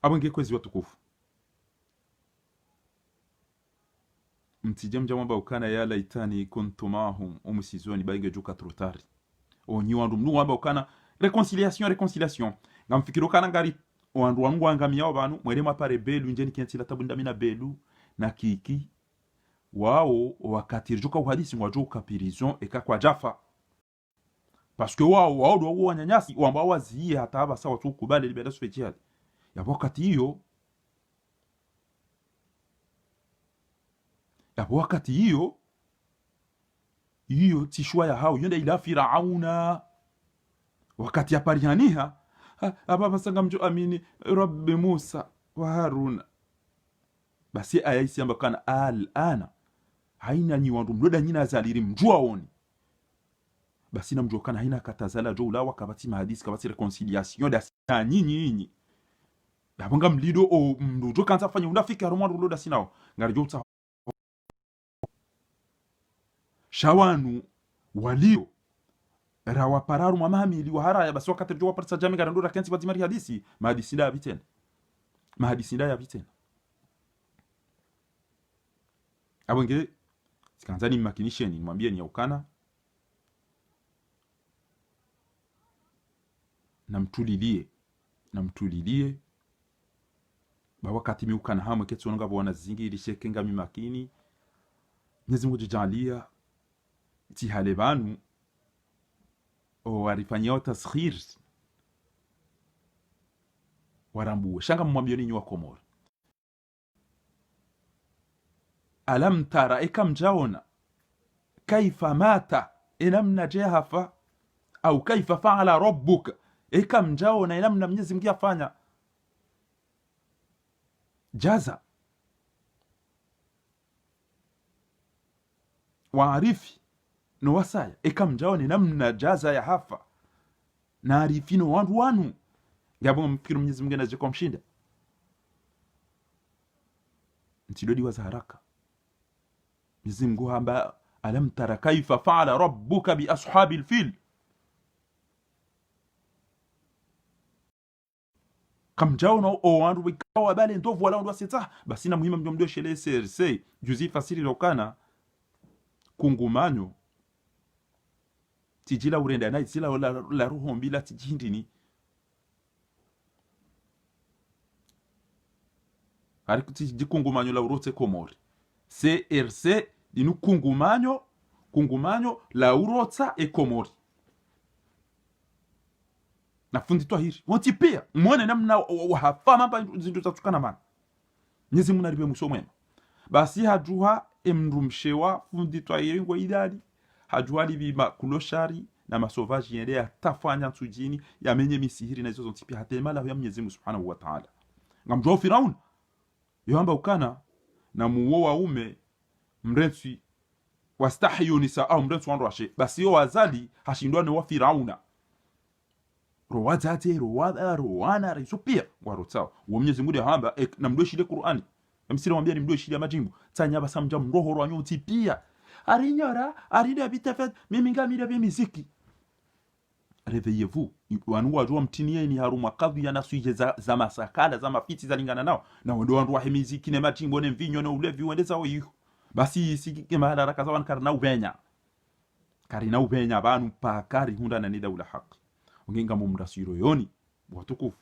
abonge kwezi watukufu mtije mjamamba ukana yala itani kuntumahum umusizoni bainge joka trotari onyi wandu mnu wamba ukana réconciliation ngamfikiro kana ngari wandu wangu angamia abantu mwere mapare belu njeni kiantila tabunda mina belu na kiki wao wakatirjuka uhadisi ngwajo kapirison eka kwa jafa parce que wao do wanyanyasi wamba waziye hata aba sawa tu kubale libeda special ya wakati hiyo tishwa ya hao yonda ila Firauna wakati aparianiha aba basanga mjo amini Rabbi Musa wa Haruna basi ayaisi amba kana ana haina nyi wandu mloda nyina zaliri mjua oni basi na mjua kana haina katazala jo ula wakabati mahadisi kabati reconciliation da nyinyi yabanga mlido o mdojo kanza fanya unafika romwa ruloda sinao ngarijo tsa shawanu walio rawa pararu mamahami wa haraya basi wakati jo waparsa jami garandura kansi batimari hadisi mahadisi da ya bitena abonge sikanzani makinisheni mwambie ni yaukana namtulilie ba wakati miukana hamwe ketsonga bwana zingi lishekenga mimakini Mwenyezi Mungu jijalia tihale banu o warifanyao taskhir warambuwe shanga mwambie ni wa Komoro alam tara ikam jaona kaifa mata inamna jahafa au kaifa faala rabbuka ikam jaona inamna Mwenyezi Mungu afanya jaza waarifi no wasaya ikam jaona inamna jaza ya hafa na arifino wanu ngabo mfikiru Mwenyezi Mungu anaje kumshinda ntidodi waza haraka Mwenyezi Mungu hamba alam tara kaifa faala rabbuka bi ashabil fil kam jauna o wandu wikawa bale ndovu wala ndo sita basi na muhimu mjomdo shele CRC juzi fasiri lokana kungumanyo tijila urenda na tijila la roho mbila tijindini ari kuti kungumanyo la urote Komori CRC dinu kungumanyo la urota e Komori na fundi twahiri wonti pia muone namna wahafa mamba zindu tatukana mana Mwenyezi Mungu naribe muso mwema basi hajuha emrumshewa fundi twahiri ngo idali hajuha libima kuloshari na masovaji yende atafanya tujini yamenye misihiri na hizo zonti pia hatema la ya Mwenyezi Mungu Subhanahu wa Ta'ala ngamjua Firaun yohamba ukana na muwo wa ume mrensi wastahiyu nisa au mrensi wandu washe basi yo wazali hashindwane wa Firauna rowadate rowana risopia warotsawa uwo Mwenyezi Mungu hamba na mdoshile Qur'ani msira mwambia ni mdoshile majimbo tsanya basamja mroho rwanyo utipia arinyara arinde bitafat mimi ngamira bya muziki réveillez-vous wanu wajua mtinie ni haruma kadhi ya nasuje za masakala za mafiti za lingana nao na ndo wandu wa muziki ne majimbo ne mvinyo ne ulevi wendeza oyo basi siki mahala raka za wankarna ubenya banu pakari hunda na nida ula haki ungenga mumrasiro yoni watukufu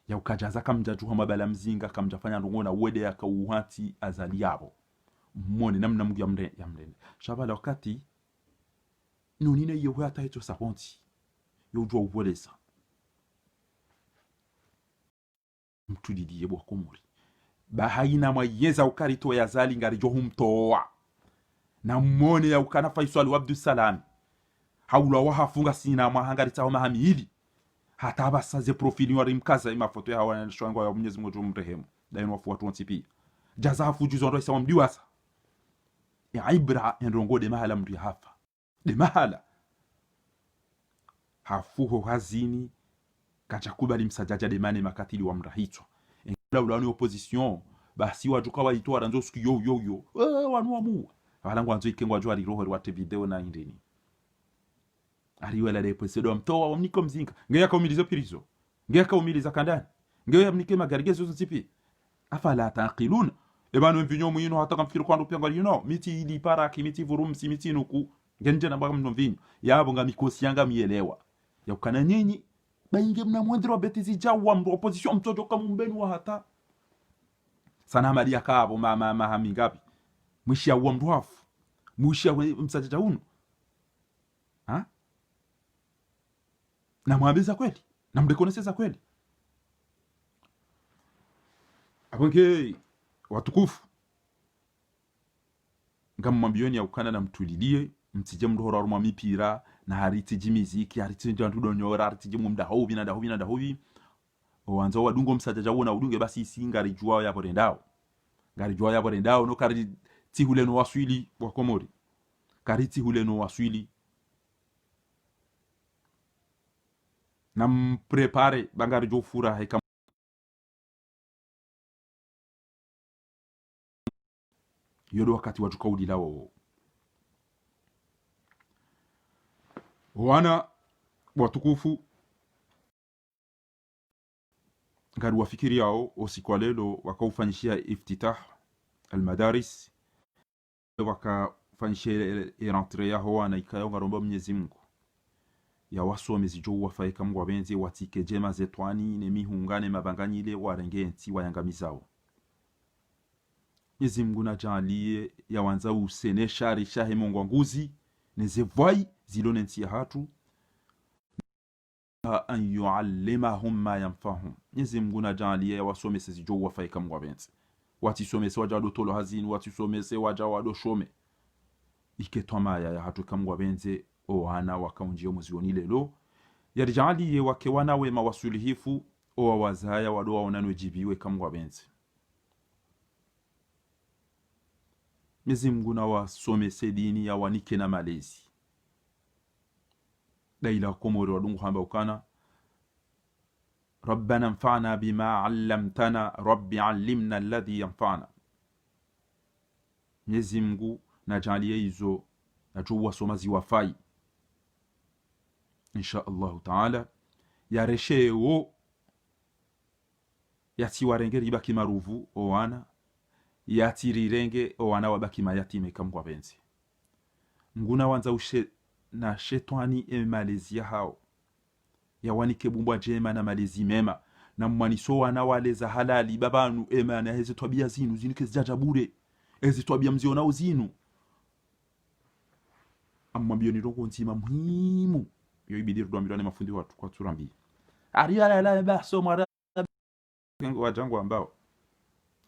ya ukajaza kamjajuha mabala mzinga kamjafanya ndongona wede ya kauhati azali yabo mwone namna mungu ya mrende shabala wakati nunine iyo hata hecho sabonti yojua uvolesa mtulilie bwa Komori bahaina mwayeza ukarito ya zali ngari johumtoa na mmone ya ukana Faisal Abdul Salam haula wa hafunga sina mahangari tao mahamili hata basaze profili wari mkaza mafoto ya hawa shwango ya Mwenyezi Mungu mrehemu daima wafu watu wantipi jaza hafuju zondo isa mdiwasa ya ibra ndongo de mahala mri hafa de mahala hafuho hazini kachakubali msajaja de mane makatili wa mrahitwa ngala ulani opposition basi wajuka waitwara nzo siku yo wanu wamu abalangu anzo ikengwa jwa riroho rwate video na indini ariwela de posedo mtoa wamniko mzinga ngeya kaumilizo pirizo ngeya kaumiliza kandani ngeya mnike magarigezo zotipi afala taqilun ebanu mvinyo mwino hata kamfiru kwando pyanga lino miti ili para kimiti vurumsi miti nuku ngenje na baga mvinyo yabo ngamikosi yanga mielewa ya ukana nyenyi bainge mna mwendro betizi jawa mdo opposition mtoto kama mbenu wa hata sana maria kabo mahami ngapi mwishia uwa mdwafu mwishia msajaja uno ha na mwabeza kweli na mdekoneseza kweli abonke watukufu ngamwambioni ya ukana na mtulilie mtije mdohora rumwa mipira na hariti jimiziki hariti ndandu donyora hariti jimu mdahobi na dahobi wanzo wadungo msajaja uno udunge basi singari juwa ya borendao ngari juwa ya borendao no kari tihule no waswili wa Komori kari tihule no waswili na mprepare bangari jo fura heka yodo wakati wajuka udila wo wana watukufu ngari wafikiri yao usiku leo wakaufanyishia iftitah almadaris wakafanyishia rentrée yao wana ikayo ngaromba Mwenyezi Mungu ya wasomezi jo wafaika mwa benzi watike jema zetwani ne mihungane mabanganyile warenge nti wayangamizao Mwenyezi Mungu na jalie ya wanza usene shari shahe mongwa nguzi neze voi zilone nti hatu an yuallimahum ma yanfahum Mwenyezi Mungu na jalie ya wasomezi jo wafaika mwa benzi watisomese waja do tolo hazini watisomese waja wado shome iketoma ya hatu kamwa benze owana wakaunjio muzioni lelo yarijaliye wake wana wema wasulihifu o wazaya wadoa onanwe jibiwe kamwa benze Mwenyezi Mungu na wasomese dini ya wanike na malezi daila Komori wadungu hamba ukana ربنا انفعنا بما علمتنا ربي علمنا الذي ينفعنا Mwenyezi Mungu na jalie hizo na tuwa somazi wafai insha Allah taala yaresheo yatiwarengeri ibaki maruvu owana yatirirenge owana wabaki mayatime kamwa benzi nguna wanza ushe na shetani emalezi ya hao ya wanike bumbwa jema na malezi mema na mwaniso wana wale za halali babanu ema na hezi twabia zinu zinike zijaja bure hezi twabia mziona uzinu amwambio ni rongo ntima muhimu yo ibidi rudwambirane mafundi watu kwa turambi ariya la baso mara ngo wajangu ambao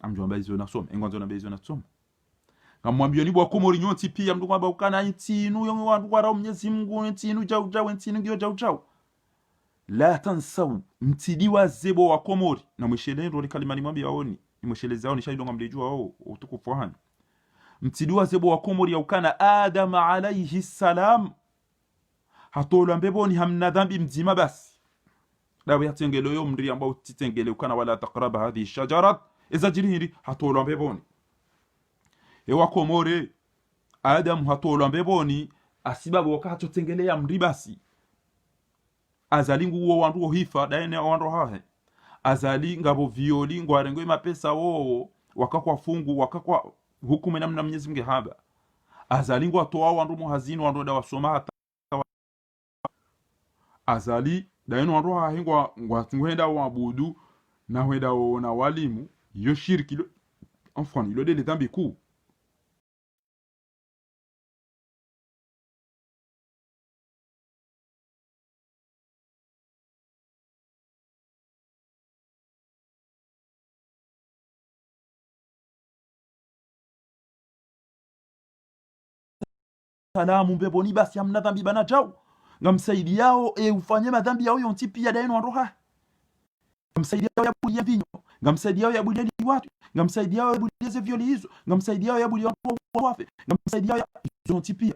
amjomba hizo na soma engwanzo na bezo na soma ngamwambio ni bwa Komori nyonti pia mndu kwamba ukana ntinu yo wandu wara Mwenyezi Mungu ntinu jau ntinu ngio jau la tansaw mtidiwa zebo wa Komori na mwishelendo likalimani mwambia waoni nimweshelezao ni shaidonga mlejua wao utukufu hani mtidiwa zebo wa Komori ya ukana Adam alayhi salam hatola mbeboni hamna dhambi mzima basi dawe yatengelo yo mri ambao titengele ukana wala taqraba hadhi shajarat iza jirihiri hatola mbeboni ewa Komori Adam hatola mbeboni asibabu wakacho tengelea mri basi azalingu uwo wandu hifa daene wandu hahe azali ngabo violi ngwarengo mapesa wo wakakwa fungu wakakwa hukumu namna Mwenyezi Mungu haba azalingu atoa wandu muhazini wandu da wasoma hata azali daene wandu hahe ngwenda wabudu na wenda na walimu yo shirki enfin ilo de dhambi kuu salamu mbeboni basi hamna dhambi bana jao ngamsaidi yao ufanye madhambi yao yonti pia daino andoha ngamsaidi yao yabulia vinyo ngamsaidi yao yabulia watu ngamsaidi yao yabulia ze violi hizo ngamsaidi yao yabulia wafe ngamsaidi yao yonti pia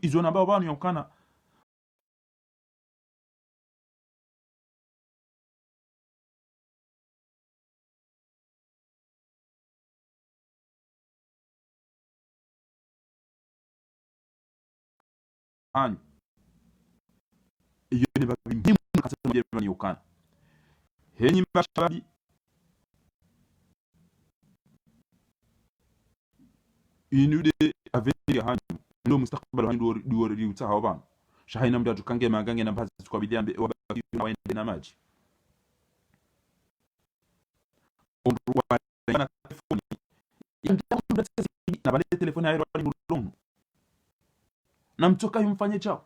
izo namba banu yokana hanyu iyo ne babi muhimu kasema bani yokana henyi mbashabi inude avenir hanyu ndo mustakbal hanyu duwori riutaha bana shahina mda tukange magange na bazi kwa bidiambe wabaki waende na maji onruwa na telefoni na bale telefoni aero ni mulonu na mtoka yumfanye chao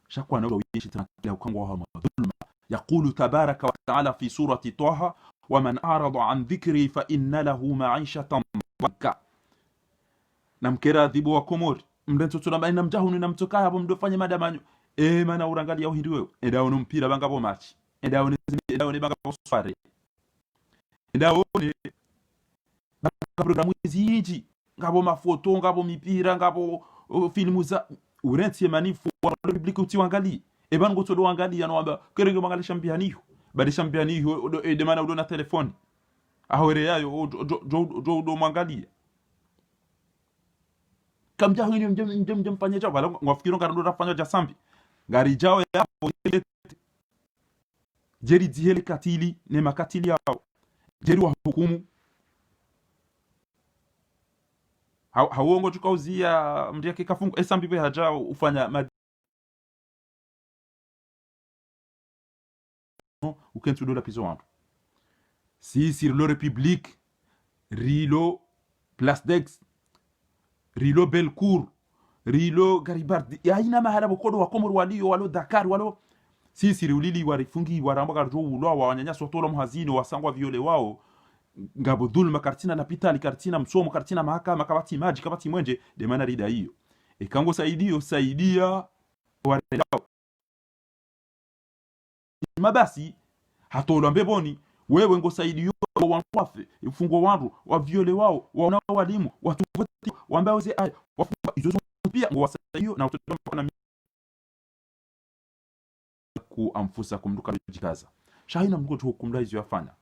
shakwa na uwishi tena ukangwa wa madhulma يقول تبارك وتعالى في سورة طه ومن أعرض عن ذكري فإن له معيشة ضنكا namkera adhibu wa komori mdentu tunamba namjahunu namtoka hapo mdofanye madamanyo mana urangali ya uhindi wewe edao mpira banga bo match edao ne banga bo sware edao ne programu ziji ngabo mafoto ngabo mipira ngabo filmu za urentie manifu wa public utiwangali ebana goto wangali yanwamba kerenge mangali championi badi championi de mana udona telefoni ahore yayo do mangali kamja huni mjem fanya chao bala ngafikiro ngaro rafanya ja sambi ngari jao yapo jeri dihele katili ne makatili yao jeri wa hukumu hauongo tukauzia mdia kikafungu sambi be hajao ufanya ukentu do la piso wantu si sur le république Rilo Place d'Aix Rilo Belcourt Rilo Garibaldi yaina mahala bokodo wa Komoro walio walo Dakar walo sisi ulili warifungi waramba jo ulwa wanyanya sotolo mhazini wasangwa viole wao ngabo dhulma kartina na pitali kartina msomo kartina mahakama kabati maji kabati mwenje de mana rida hiyo ekango saidia warendao mabasi hatolo mbeboni wewe ngo saidio wanwafe ifungo wandu wa viole wao wana walimu watu wote ambao ze ay wafunga izo pia ngo wasaidio na utoto na ku amfusa kumduka jikaza shahina mgo tu hukumla hizo yafanya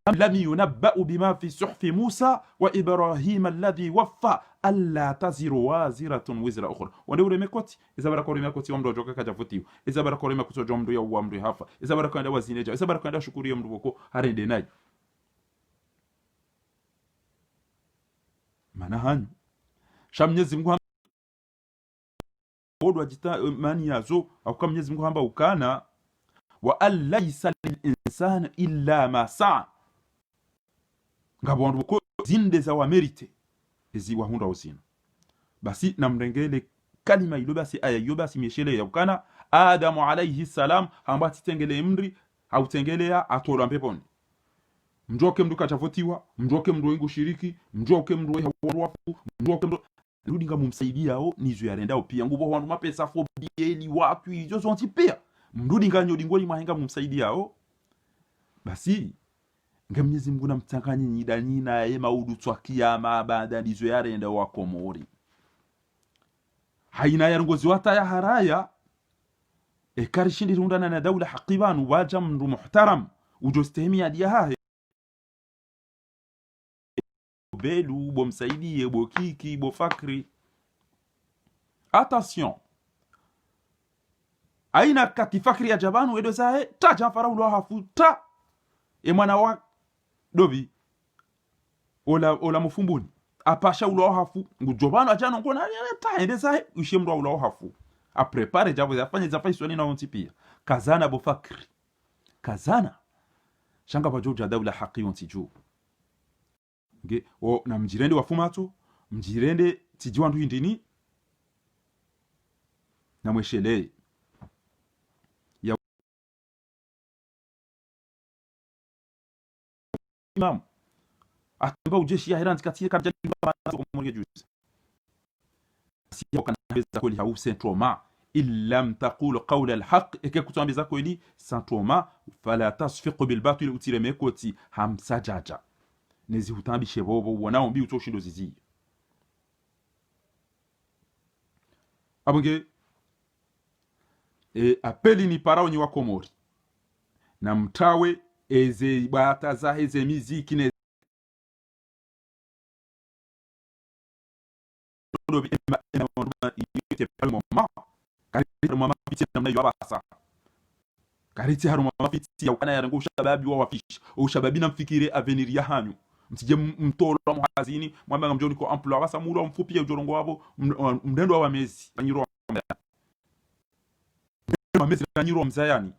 لم ينبأ بما في صحف موسى وإبراهيم الذي وفى ألا تزر وازرة وزر أخرى ونقول مكوتي إذا بركوا مكوتي ومرو جوكا كجفتيو إذا بركوا مكوتي جمرو يا ومرو هافا إذا بركوا عند وزينجا إذا بركوا عند شكوري يمرو بكو هرين ديناي منهان شام نزمكو bodwa jita mani yazo au kama Mwenyezi Mungu hamba ukana wa alaysa lil insani illa ma sa'a ngabo ko zinde za wa merite ezi wa hunda usina basi namrengele kalima ilo basi aya yo basi meshele ya ukana Adamu alayhi salam hamba titengele mri au tengelea atola peponi mjoke mduka chavotiwa mjoke mdo ingo shiriki mjoke mdo wafu mjoke mdo rudi ngamu msaidia ao nizo yarendao pia ngubo wandu mapesa fo bieli watu izo zonti pia mrudi nganyo dingoli mahenga mumsaidia ao basi Mwenyezi Mungu namtanganya nyidani na ye maudu twakiyama baada nizo yarenda wa Komori haina yarongozi wata ya haraya karishindi rundana na dawla haqibanu waja mndu muhtaram ujostehemi adia hahe belu bo msaidie bo kiki bo fakri attention aina kati fakri ya jabanu edo sahe ta jafara ulo hafuta e mwana wa dobi ola mufumbuni apasha ulo hafu ngujobano ajano ngona ta ende sahe ushemro ulo hafu a prepare jabo zafanye zafai swali na ontipia kazana bo fakri kazana shanga bajoja dawla haqi ontiju nge o na mjirende wafumato mjirende tijiwandu hindini na mweshele imam atamba ujeshi ya heranti katika jali kwa mwenge juzi siya kanabeza kweli hau sentoma illam taqul qawla alhaq ekekutambeza kweli sentoma fala tasfiqu bil batil utireme koti hamsajaja nezi hutambishe bobo wanaombi utoshindo zizi abonge apeli ni parao ni wa Komori na mtawe eze bata za eze miziki ne kariti haruma mafiti ya ukana yarango ushababi wa wafish ushababi na mfikire avenir ya hanyu mtije mtolo muhazini mwamba mjoni ko emploi basa mulo mfupi ya ujorongo wabo mdendo wa mezi anyiro mezi anyiro mzayani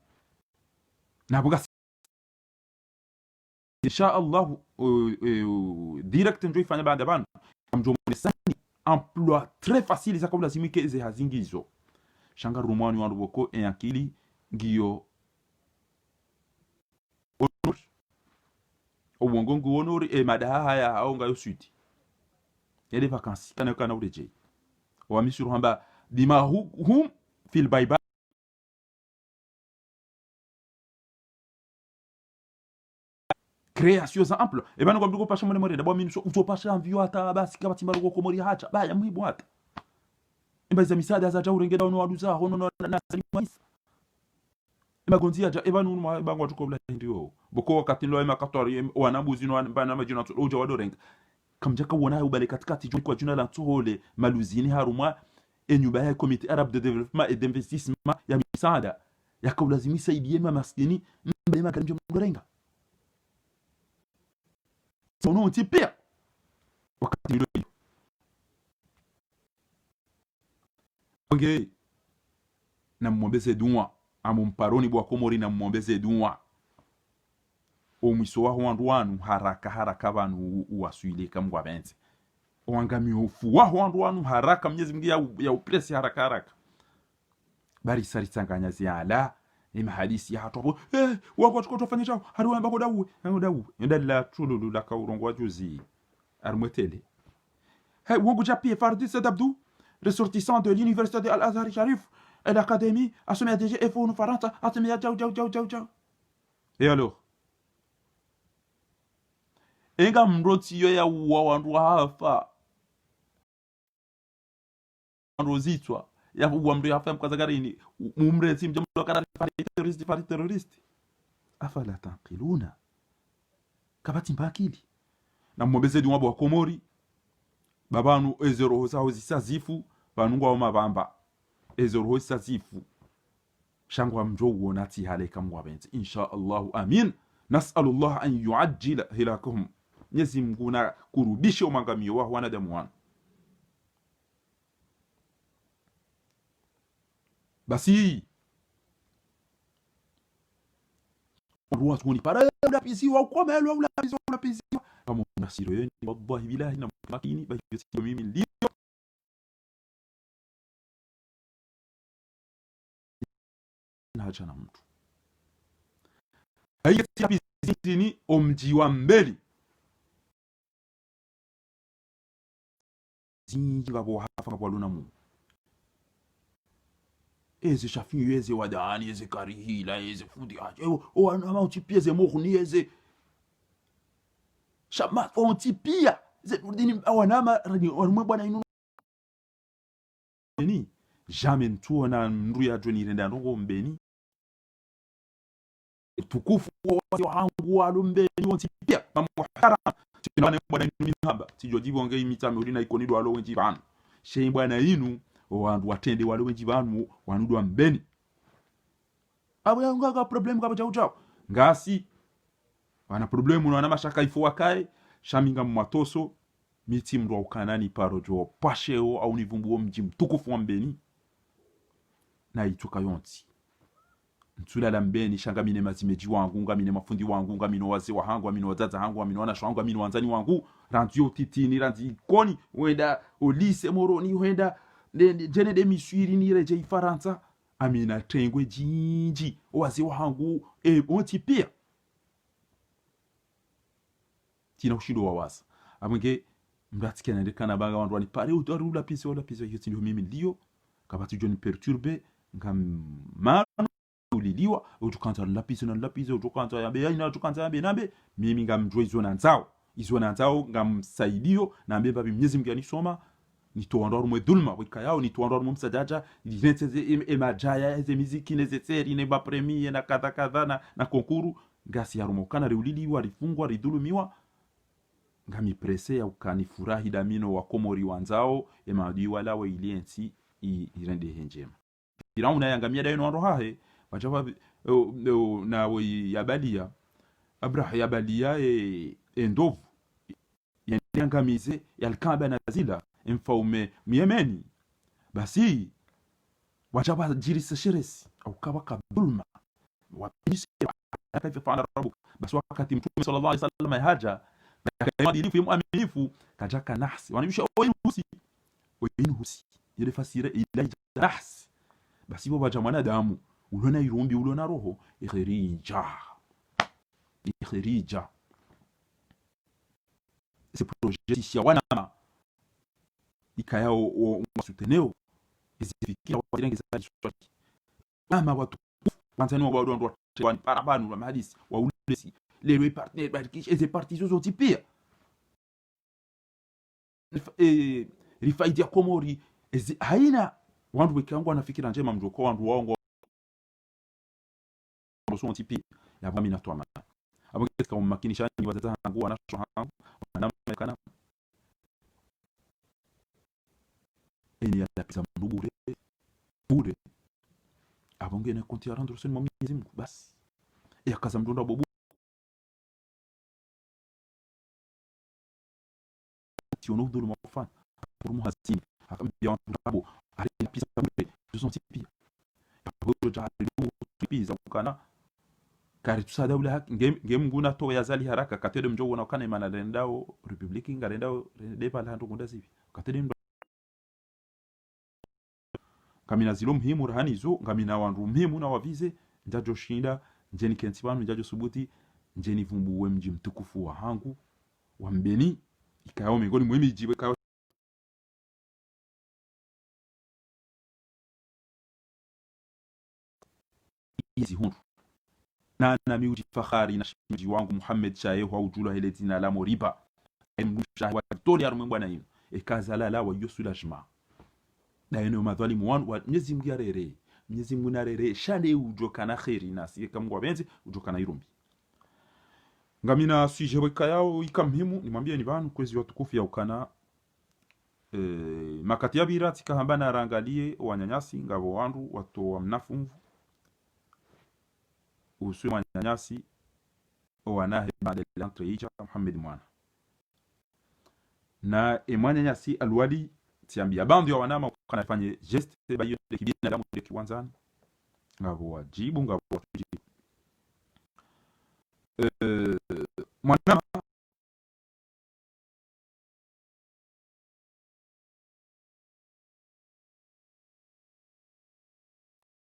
nabuga insha Allah direct njo ifanya banda bana mjomoni sani emploi très facile za kabla simike ze hazingizo shanga rumani wandu boko en akili ngiyo honor obongongo honor e madaha haya aonga yosuiti yede vacances kana ureje wa misuru hamba bima hum fil bayba création za ample e bana kwa pasha mone more dabo minu utopasha mvio hata basi kama timbalo kwa Komori hacha baya muhibu hata imbaza misada za jaure ngeda ono waduza hono na salimisa magonzia ja ebanu ma bangwa tukobla ndio boko wakati lo ema katori wanabuzi no bana majina to oja wadorenga kamjaka wona ubale katikati juu kwa jina la tuhole maluzini haruma enyuba ya comité arabe de développement et d'investissement ya misada ya kaulazimisa ibiema maskini mbema kanjo mgorenga sono tipia wakati ndio onge na mwombeze duwa amumparoni bwa Komori na mwombeze duwa omwiso wa hwandwanu haraka banu uwasuile kamgwa benze wangami ufu wa hwandwanu haraka mnyezi mingi ya upresi haraka bari sari tsanganya ziala ima hadisi ya hatobo wako tukotofanya chao hariwa mbako dawu ndala tululu la kaurongo wa juzi armwetele wangu japie Fardis Abdou ressortissant de l'université de Al-Azhar Sharif et l'académie a sommet DG FO no Faranta atemia ciao. Et alors enga mroti yo ya wandu hafa andozitwa ya uamri hafa mkazagarini umreti mjamdo kana terrorist afala taqiluna kabati mbakili na mwombeze dumabo wa Komori babanu ezero zao zisazifu banungwa wa mabamba ezero zisazifu shangwa mjo wonati haleka mwabenzi insha Allah amin nas'alullah an yuajjila hilakum Mwenyezi Mungu na kurudisha umangamio wa wanadamu wana basi ruwa tuni para la pisi wa komelo la pisi kama nasiro yeni wallahi billahi na makini basi mimi ndio na hacha na mtu haiyati pisi ni omji wa mbele zinga bo hafa kwa luna mu eze shafi eze wadani eze karihila eze fundi aje o ama utipia ze mohuni eze shama ontipia ze dini awanama wanumwe bwana inu ni jamais ntuona ndu ya joni renda ndongo mbeni tukufu wangu walumbeni ontipia mamuhara tinane bwana inu haba tijojibu ngei mitame ulina ikonido alo wenji bana sheyi bwana inu wandu watende wale wenji banu wanudwa mbeni abo yanga problem kaba chao ngasi wana problemu wana mashaka ifo wakae shaminga mwatoso miti mro ukanani parojo pasheo au nivumbu mji mtukufu wa mbeni na ituka yonti ntula la mbeni shanga mine mazimeji wangu ngamine mafundi wangu ngamine waze wahangu ngamine wazaza hangu ngamine wana shwangu ngamine wanzani wangu randio titini randi koni wenda olise moroni wenda jene de miswiri ni reje ifaransa amina tengwe jinji wazi wangu ontipia tina ushindo wa wasa amwenge mratike naendekana baga wandu wani pare utarula pisi wala pisi yote ndio mimi ndio kabati joni perturbe ngam ma uliliwa utukanta la pisi na la pisi utukanta ya be ina utukanta ya be nabe mimi ngam joi zona nzao izona nzao ngam saidio na mbe babi Mwenyezi Mungu anisoma ni tuandoro mwe dhulma wika yao ni tuandoro mwe msadaja lineteze emajaya eze miziki nezetseri ne bapremi na kadha kadha na konkuru ngasi ya rumokana riuliliwa rifungwa ridhulumiwa ngami prese ya ukanifurahi damino wa komori wanzao emaadi wala wa iliensi irende henjema Firauna yangamia dayo no hahe wajaba na we yabalia Abraha yabalia endovu yangamize yalkaba nazila mfaume Yemeni basi wajaba jirisa shirisi au kawa kabulma wapisi kaifa fa'ala rabbuk basi wakati mtume sallallahu alaihi wasallam haja kadilifu muaminifu kajaka nahsi wanabisha oyinhusi ile fasira ila nahsi basi baba jamana damu ulona irumbi ulona roho ikhrija ce projet si wana ikayao wasuteneo izifikia wadirengeza swali ama watu wanzani wa wadu ndo wani parabanu wa mahadisi wa ulesi les partenaires barkish et parties zote pia rifaidi ya komori haina wandu wekangu wanafikira njema mjoko wandu waongo so tipi ya bami natwa mana abo katika makini shani watata hangu wanasho hangu wanamekana ya pisa mbure bure abonge na konti rendre sen Mwenyezi Mungu basi ya kaza mdonda bobu tiono do le mofan pour moi hasini akambia rabo ari pisa mbure so tipi abo jali pisa kana kari tusada ula ngem nguna to yazali haraka katede mjo wona kana imana rendao republiki ngarendao depa la ndonda sivi katede kamina zilo muhimu rahani zo ngamina wandu muhimu na wavize njajo shinda njeni kensi wanu njajo subuti njeni vumbuwe mji mtukufu wa hangu wa mbeni ikayao mingoni muhimi jiwe kao izi hundu na miuji fakhari na mji wangu Muhammad shaye wa ujula hele zina la moriba mshahi wa toli ya rumembwa na ino ekazala la wa yusula jma na eno madhalimu wanu wa Mwenyezi Mungu yarere Mwenyezi Mungu narere shade ujokana khairi na si kama wabenzi ujokana irumbi ngamina suje weka yao ikamhimu nimwambie ni banu kwezi watukufu ya ukana makati ya birati kahambana rangalie wanyanyasi ngabo wandu watu wa mnafunvu usuye wanyanyasi wanahe baada ya entre ija Muhammad mwana na emwanyanyasi alwali tiambia bandi ya wanama kana fanye geste bayo de kibina damu de kiwanzani ngabo wajibu ngabo wajibu mwanama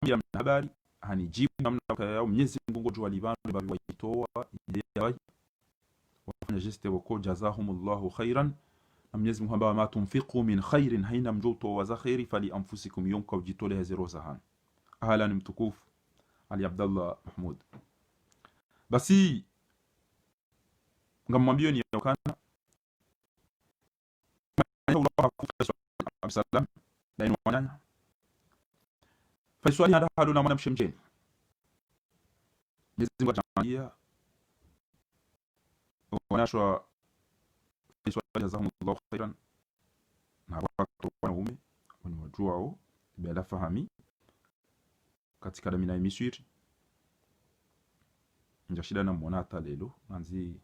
ya habari hanijibu namna yao Mwenyezi Mungu jua libano babi waitoa ile wafanya geste wako jazahumullahu khairan Mwenyezi Mungu ambao ma tunfiqu min khairin haina mjoto wa khairi fali anfusikum yumka ujitole zero zahan ahlan mtukufu Ali Abdallah Mahmud basi ngamwambie ni yakana Allah sallam dainu wananya faiswali hada hadu na mwanamshe mjeni Mwenyezi Mungu atamwambia wanashwa jazahumullahu khairan na watu wanaume wanajua wao bila fahami katika damina misiri njashida na mwanata lelo manzi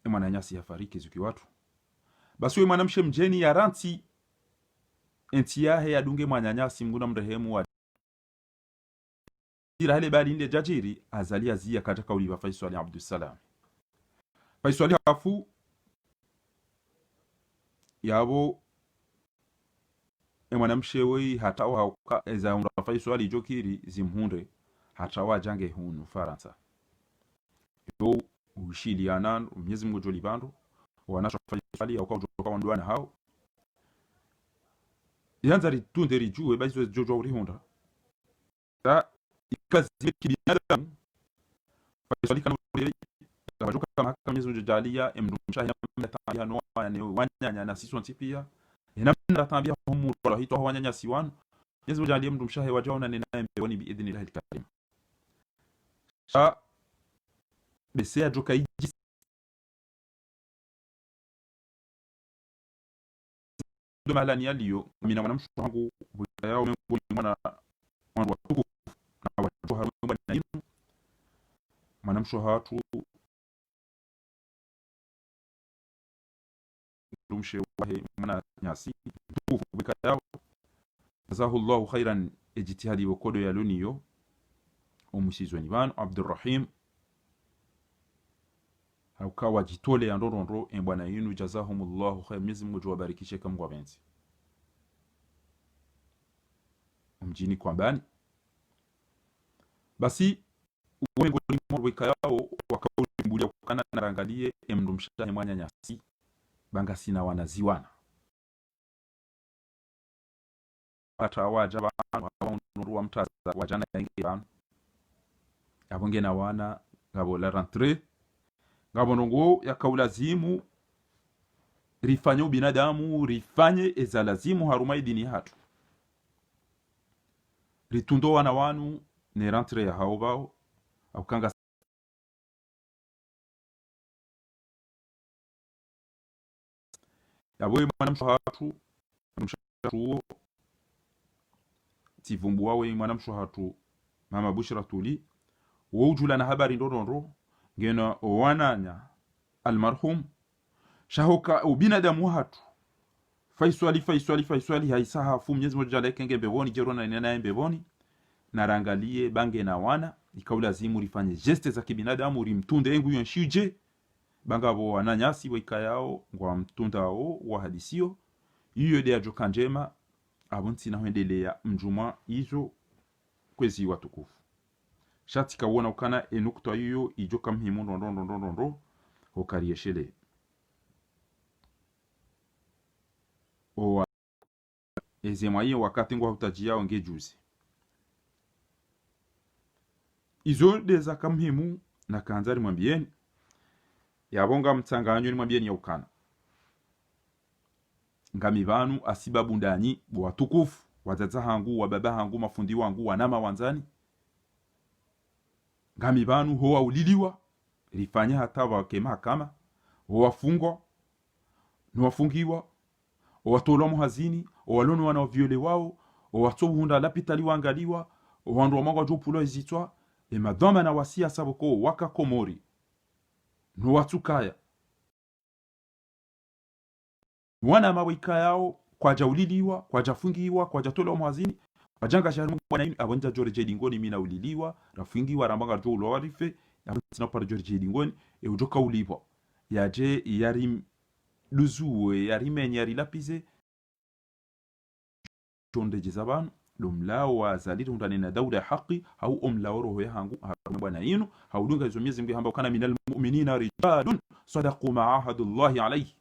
mwana nyasi yafariki zuki watu basi wewe mwanamshe mjeni ya ranti entiyahe yadunge mwanyanyasi mnguna mrehemu wa dira hale bali inde jajiri azalia zia katika uliwa Faisal Abdussalam Faisal hafu yabo mwanamshe wei hatawa hauka eza umra Faisal jokiri zimhunde hatawa jange hunu Faransa yo ushiliana Mwenyezi Mungu joli bando wanashafanya swali au kwa ndwana hao yanza ritunde rijue bazo jojo urihonda ta ikazi kibinadamu swali kana urele bajoka kama Mwenyezi Mungu jalia emdumsha ya no yani wanyanya na sisi pia inamna tambia humu wala hito wanyanya siwan Mwenyezi Mungu jalia mdumsha hewa jaona ninaye mboni biidhnillah alkarim sha besea joka iji ndo malani yaliyo mina mwanamshu wangu yao mwana wangu watuku na watu haru mwana yinu mwanamshu hatu dumshe wahe mwana nyasi tukufu bika yao jazahu Allahu khairan ijtihadi wakodo ya luniyo omusizweni banu Abdurrahim haukawa jitole ya ndorondo bwana yinu jazahumullahu khair Mwenyezi Mungu awabarikishe kama wapenzi mjini kwambani basi wengo limorweka yao wakaulumbulia kukana na rangalie emndumshahe mwanya nyasi banga sina wanaziwana ata waja banu wa mtaza wajana yange banu abonge na wana ngabo la rentrée ngabo nongo yakaulazimu rifanye binadamu rifanye ezalazimu haruma idini hatu ritundo wana wanu ne rentrée ya haobao au kanga yawe mwanamsho hatu msharuo tivumbu wawe mwanamsho hatu mama Bushra Tuli wujula na habari ndondo ngena wananya almarhum shahoka ubinadamu hatu faiswali haisaha fu Mwenyezi Mungu jaleke ngebeboni jerona nena mbeboni narangalie bange na wana ikaulazimu rifanye geste za kibinadamu rimtunde engu yonshije banga bo wananyasi wikayao ngwa mtundao wa hadisio iyo de ajoka njema abunti na huendelea mjuma hizo kwezi watukufu shati kawona ukana enukta hiyo ijoka mhimu ndo hokarieshele o ezemwaye wakati ngwa hutajia onge juzi izo deza kamhimu na kanzari mwambieni yabonga mtsanganyo ni mwambieni ya ukana ngami banu asibabu ndani watukufu wazaza hangu wa baba hangu mafundi wangu wanama wanzani ngami banu hoa uliliwa rifanya hata wake mahakama hoa fungwa nuwafungiwa watolo muhazini walono wana viole wao watohunda lapitali wangaliwa wandu mwangu jopulo ezitwa e madama na wasia saboko waka komori nuwatukaya wana mawika yao kwa jauliliwa kwa jafungiwa kwa jatolo muhazini wajanga sharu mwana abonja George Dingoni mina uliliwa rafungiwa ramanga jolo warife abonja par George Dingoni e ujoka ulipo yaje yari luzuwe yari menyari lapize tonde jizaban lumlao wa zalitu ndani na dawla haki au umlao roho ya hangu bwana yinu haudunga hizo Mwenyezi Mungu ambao kana minal mu'minina rijalun sadaqu ma'ahadullahi alayhi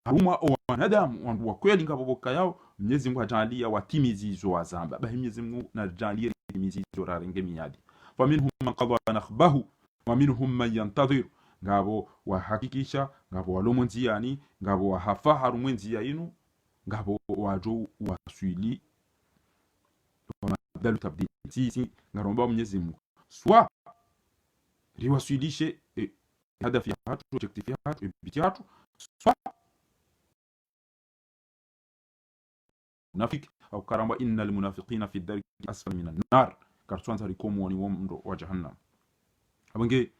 haruma wanadamu wa kweli ngaboboka yao Mwenyezi Mungu ajalia watimizi hizo wazamba ba Mwenyezi Mungu na ajalia timizi hizo rarenge miadi fa minhum man qada nakhbahu wa minhum man yantadhir ngabo wahakikisha ngabo walomonziani ngabo wahafa harumwenzi yinu ngabo wajo waswili dalu tabdil si ngaromba Mwenyezi Mungu swa riwaswilishe hadafi hatu objectif hatu biti hatu swa munafik au karamba innal munafiqina fi darki asfal minan nar kartwanza rikomu wani womndo wa jahannam abange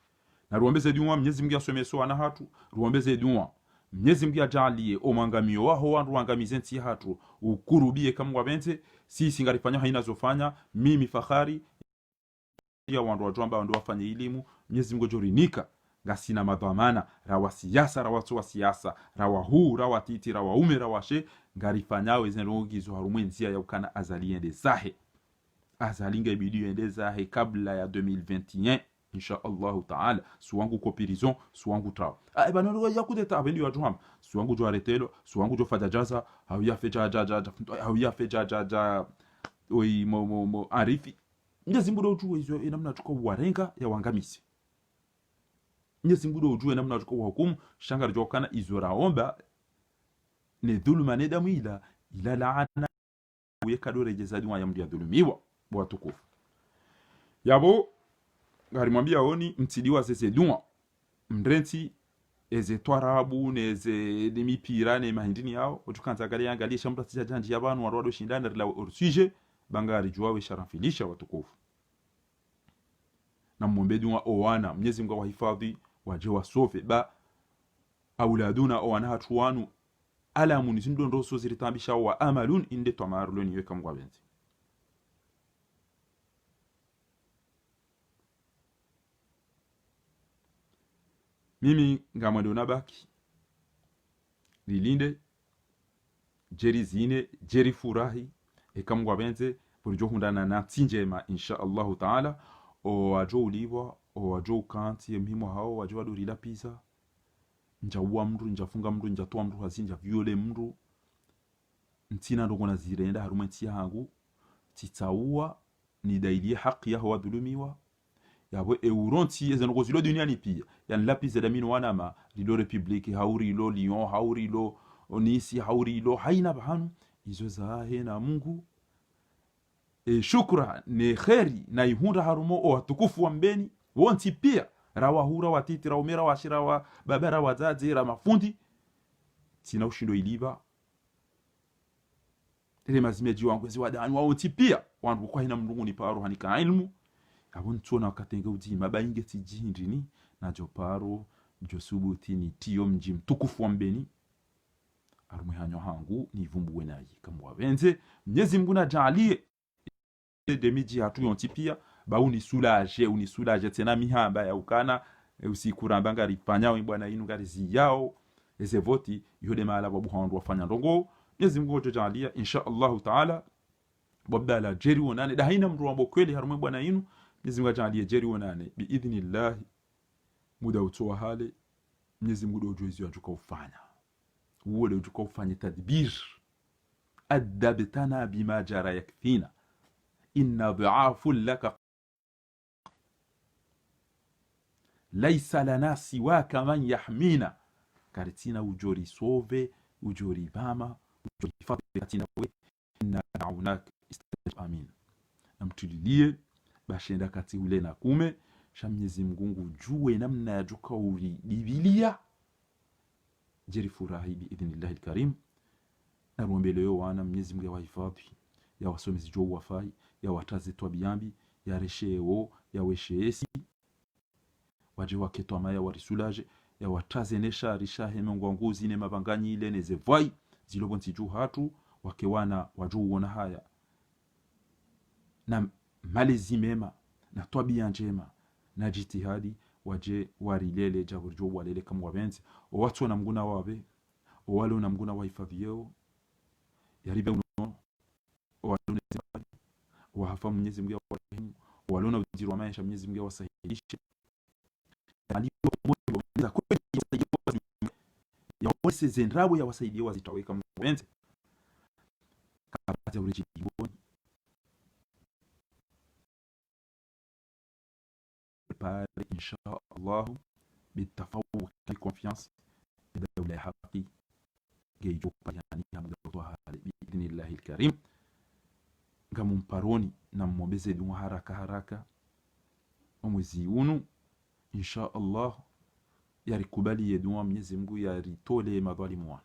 na ruombeze diwa Mwenyezi Mungu asomeso ana hatu ruombeze diwa Mwenyezi Mungu ajalie omangamio waho wandu wangamize nti hatu ukurubie kama wabente sisi ngarifanya haina zofanya mimi fahari ya wandu wajomba wandu wafanye elimu Mwenyezi Mungu jorinika ngasina madhamana rawa siasa rawatu wa siasa rawa huu rawa titi rawa ume rawa she ngarifanya zenrogizo harumwenzia ya ukana azaliende zahe azalinga bidu ende zahe kabla ya 2021 insha Allah taala suwangu ko prison suwangu trao e bana ro ya kudeta abendi watu ham suwangu jo aretelo suwangu jo fajajaza au ya feja au ya feja oi mo arifi Mwenyezi Mungu ujue hizo namna tukao warenga ya wangamisi. Mwenyezi Mungu ujue namna tukao hukumu shanga jokana izo raomba ne dhuluma ne damu ila laana yekado rejezadi wa yamdi dhulumiwa watukufu. Yabo ngarimwambia oni mtidiwa sese dua mrenti eze twarabu neze demipira ne mahindini yao utukanza angalia shamra tijanji yabanu warwado shindana la ursuje bangari juwawe sharafilisha watukufu na muombe dua owana Mwenyezi Mungu wahifadhi waje wasofe ba auladuna owana hatuwanu alamu nizindo ndoso ziritambisha wa amalun inde tomaruloni yeka mwa benzi mimi ngamwendo nabaki lilinde jeri zine jeri furahi ekamwa benze burjo hundana na tinjema insha Allah taala o wajo uliwa o wajo kanti mhimo hao wajo wadurila pisa njaua mndu njafunga mndu njatoa mndu hazinja viole mndu ntina ndogona zirenda harumenti yangu titaua ni dailie haki ya wadhulumiwa yabo euronti ezenogo zilo duniani pia yani lapise da minu wanama lilo republiki hauri lo Lyon hauri lo onisi hauri lo haina bahanu izo zahe na Mungu shukra ne kheri na ihunda harumo o watukufu wa mbeni wonti pia rawa hura watiti raumera washira wa babara wazazi ra mafundi tina ushindo iliba ile mazimeji wangu zi wadani wonti pia wangu kwa hina mndungu ni paro hanika ilmu abuntu na wakatenge udima bainge tijindini na joparo josubuti ni tiyo mji mtukufu wa mbeni arumwe hanyo hangu ni vumbuwe nayi kama wabenze Mwenyezi Mungu na jalie demiji hatu yonti pia ba unisulaje tena mihamba ya ukana usikuramba ngari panya bwana inu ngari ziyao eze voti yode mala babu handu wafanya ndongo Mwenyezi Mungu jojalia insha Allah taala babdala jeri wonane da haina mru ambo kweli harumwe bwana inu Mwenyezi Mungu ajalie jeri wonane biidhnillah muda utoa hale Mwenyezi Mungu dojoezi yajuka ufanya uole ujuka ufanya tadbir adabtana bima jara yakfina inna dhi'afu laka laysa lana siwaka man yahmina karitina ujori sove ujori bama ujori fadhila we inna da'unak istajib amin namtulilie bashenda kati ule na kume sha Mwenyezi Mungu jue namna ya juka uri bibilia jeri furahi biidhnillah alkarim na ruombele yo wana Mwenyezi Mungu wahifadhi ya wasomezi jo wafai ya wataze twabiambi ya resheo ya wesheesi waje waketwa maya warisulaje ya wataze nesha risha hemengo nguzi ne mabanganyi ile neze vai zilobonti ju hatu wakewana waju uona haya na malezi mema na twabia njema na jitihadi waje warilele jaburjo walele kama wabenzi o watu na mguna wabe o wale na mguna wahifadhi yao yaribe uno o wale wahafa Mwenyezi Mungu warehemu walona ujiri wa maisha Mwenyezi Mungu wasahihishe alipo mmoja kweli ya wose zendrabo ya wasaidia wazitaweka mwenzi kapata urejiboni pale insha Allah bitafawuq na confiance dawla haqi gejo payani hamdo hali biidhnillah alkarim ngamumparoni na mmombeze dua haraka mwezi unu insha Allah yarikubali yedua Mwenyezi Mungu yaritole madhalimu wana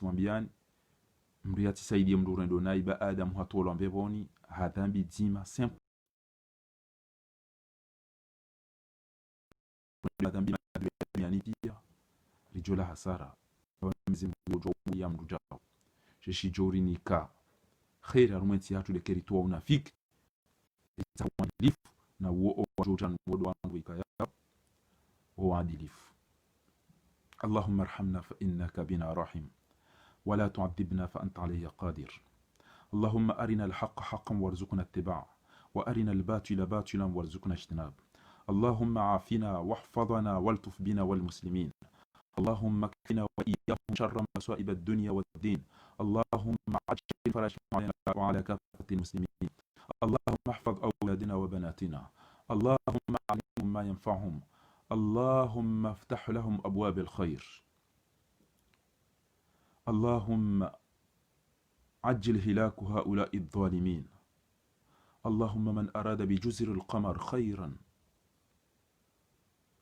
mwambiani mriati saidie mdurendo naiba Adam hatola mbeboni hadhambi dzima simple hadhambi yani pia rijola hasara Mwenyezi Mungu ya mrujao sheshi jori nika khair arumenti hatu lekeritoa unafiki itawadilifu na uo wajojan wodo wangu ikaya وعدلف اللهم ارحمنا فإنك بنا رحم ولا تعذبنا فأنت عليه قادر اللهم أرنا الحق حقا وارزقنا اتباعه وأرنا الباطل باطلا وارزقنا اجتنابه. اللهم عافنا واحفظنا والطف بنا والمسلمين. اللهم اكفنا وإياهم شر مصائب الدنيا والدين. اللهم عجل فرجهم علينا وعلى كافة المسلمين. اللهم احفظ أولادنا وبناتنا. اللهم علمهم ما ينفعهم. اللهم افتح لهم أبواب الخير. اللهم عجل هلاك هؤلاء الظالمين. اللهم من أراد بجزر القمر خيرا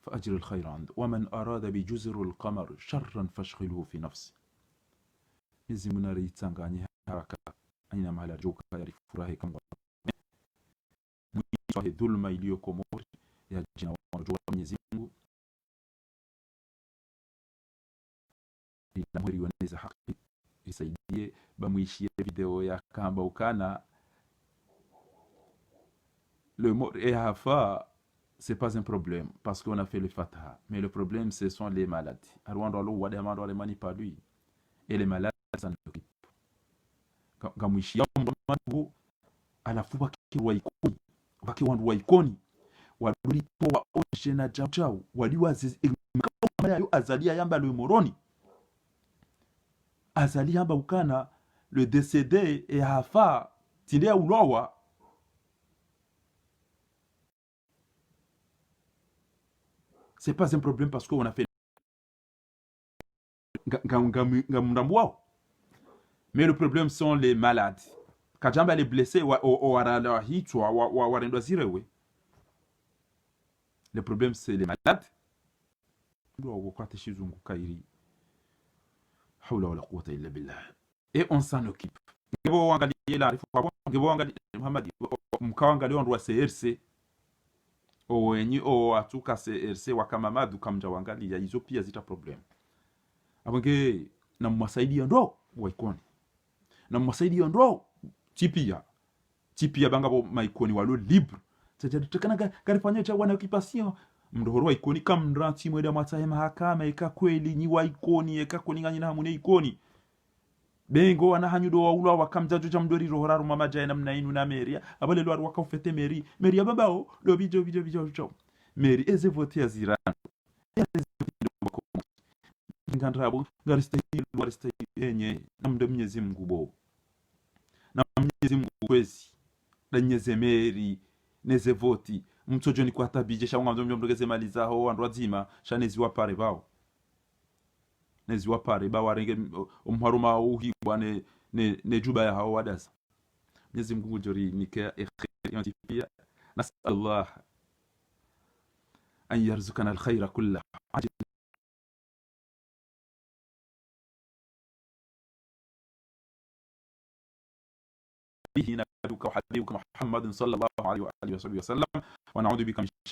فأجر الخير عنده، ومن أراد بجزر القمر شرا فاشغله في نفسه. يزمنا ريتسانغاني haraka aina mahala joka yarifurahi kama mwisho dhulma iliyoko Mori ya jina wa Mwenyezi Mungu ila mwiri wanaweza haki isaidie bamwishie video ya kamba ukana le mot Ehafa. C'est pas un problème parce qu'on a fait le Fataha, mais le problème ce sont les malades. Arwando alo wade amando ale mani pas lui et les malades s'en occupent. Kamwishia mwangu alafu wakiwa ikoni wakiwandu waikoni waluripo waoshe na jao waliwazi kama yayo azalia yamba le moroni azalia yamba ukana le décédé et Hafa tinde ulowa. C'est pas un problème parce qu'on a fait mais le problème sont les malades. Kajamba les blessés le problème c'est les malades. Et on s'en occupe. Wenye atuka CRC wakamamadu kamja wangali ya hizo pia zita problem. Abange na mwasaidi ndo waikoni. Na mwasaidi ndo tipia banga bo maikoni walo libre. Tekana garifanya cha wana occupation mdohoro waikoni kamranti mweda matahema hakama eka kweli ni waikoni eka koni nganyina hamune ikoni. Bengo wanahanyudo wa ula wakamjajo cha mdori rohoraru mama jaya namna inu na meria abale lo arwaka ufete meri ababao lo video meri eze vote ya zirano ngandrabu ngaristahili enye namdo Mwenyezi Mungu bo na Mwenyezi Mungu kwezi danyeze meri neze voti mtojo ni kwa tabije sha ngamdo mdogeze maliza ho andwazima shanezi wa pare bao nezi wa pare ba warenge umharuma uhigwa ne juba ya hao wadasa. Mwenyezi Mungu jori nika ikhiyantifia nas'alullah an yarzuqana alkhayra kullahu به نبيك وحبيبك محمد صلى الله عليه وآله وسلم ونعوذ بك من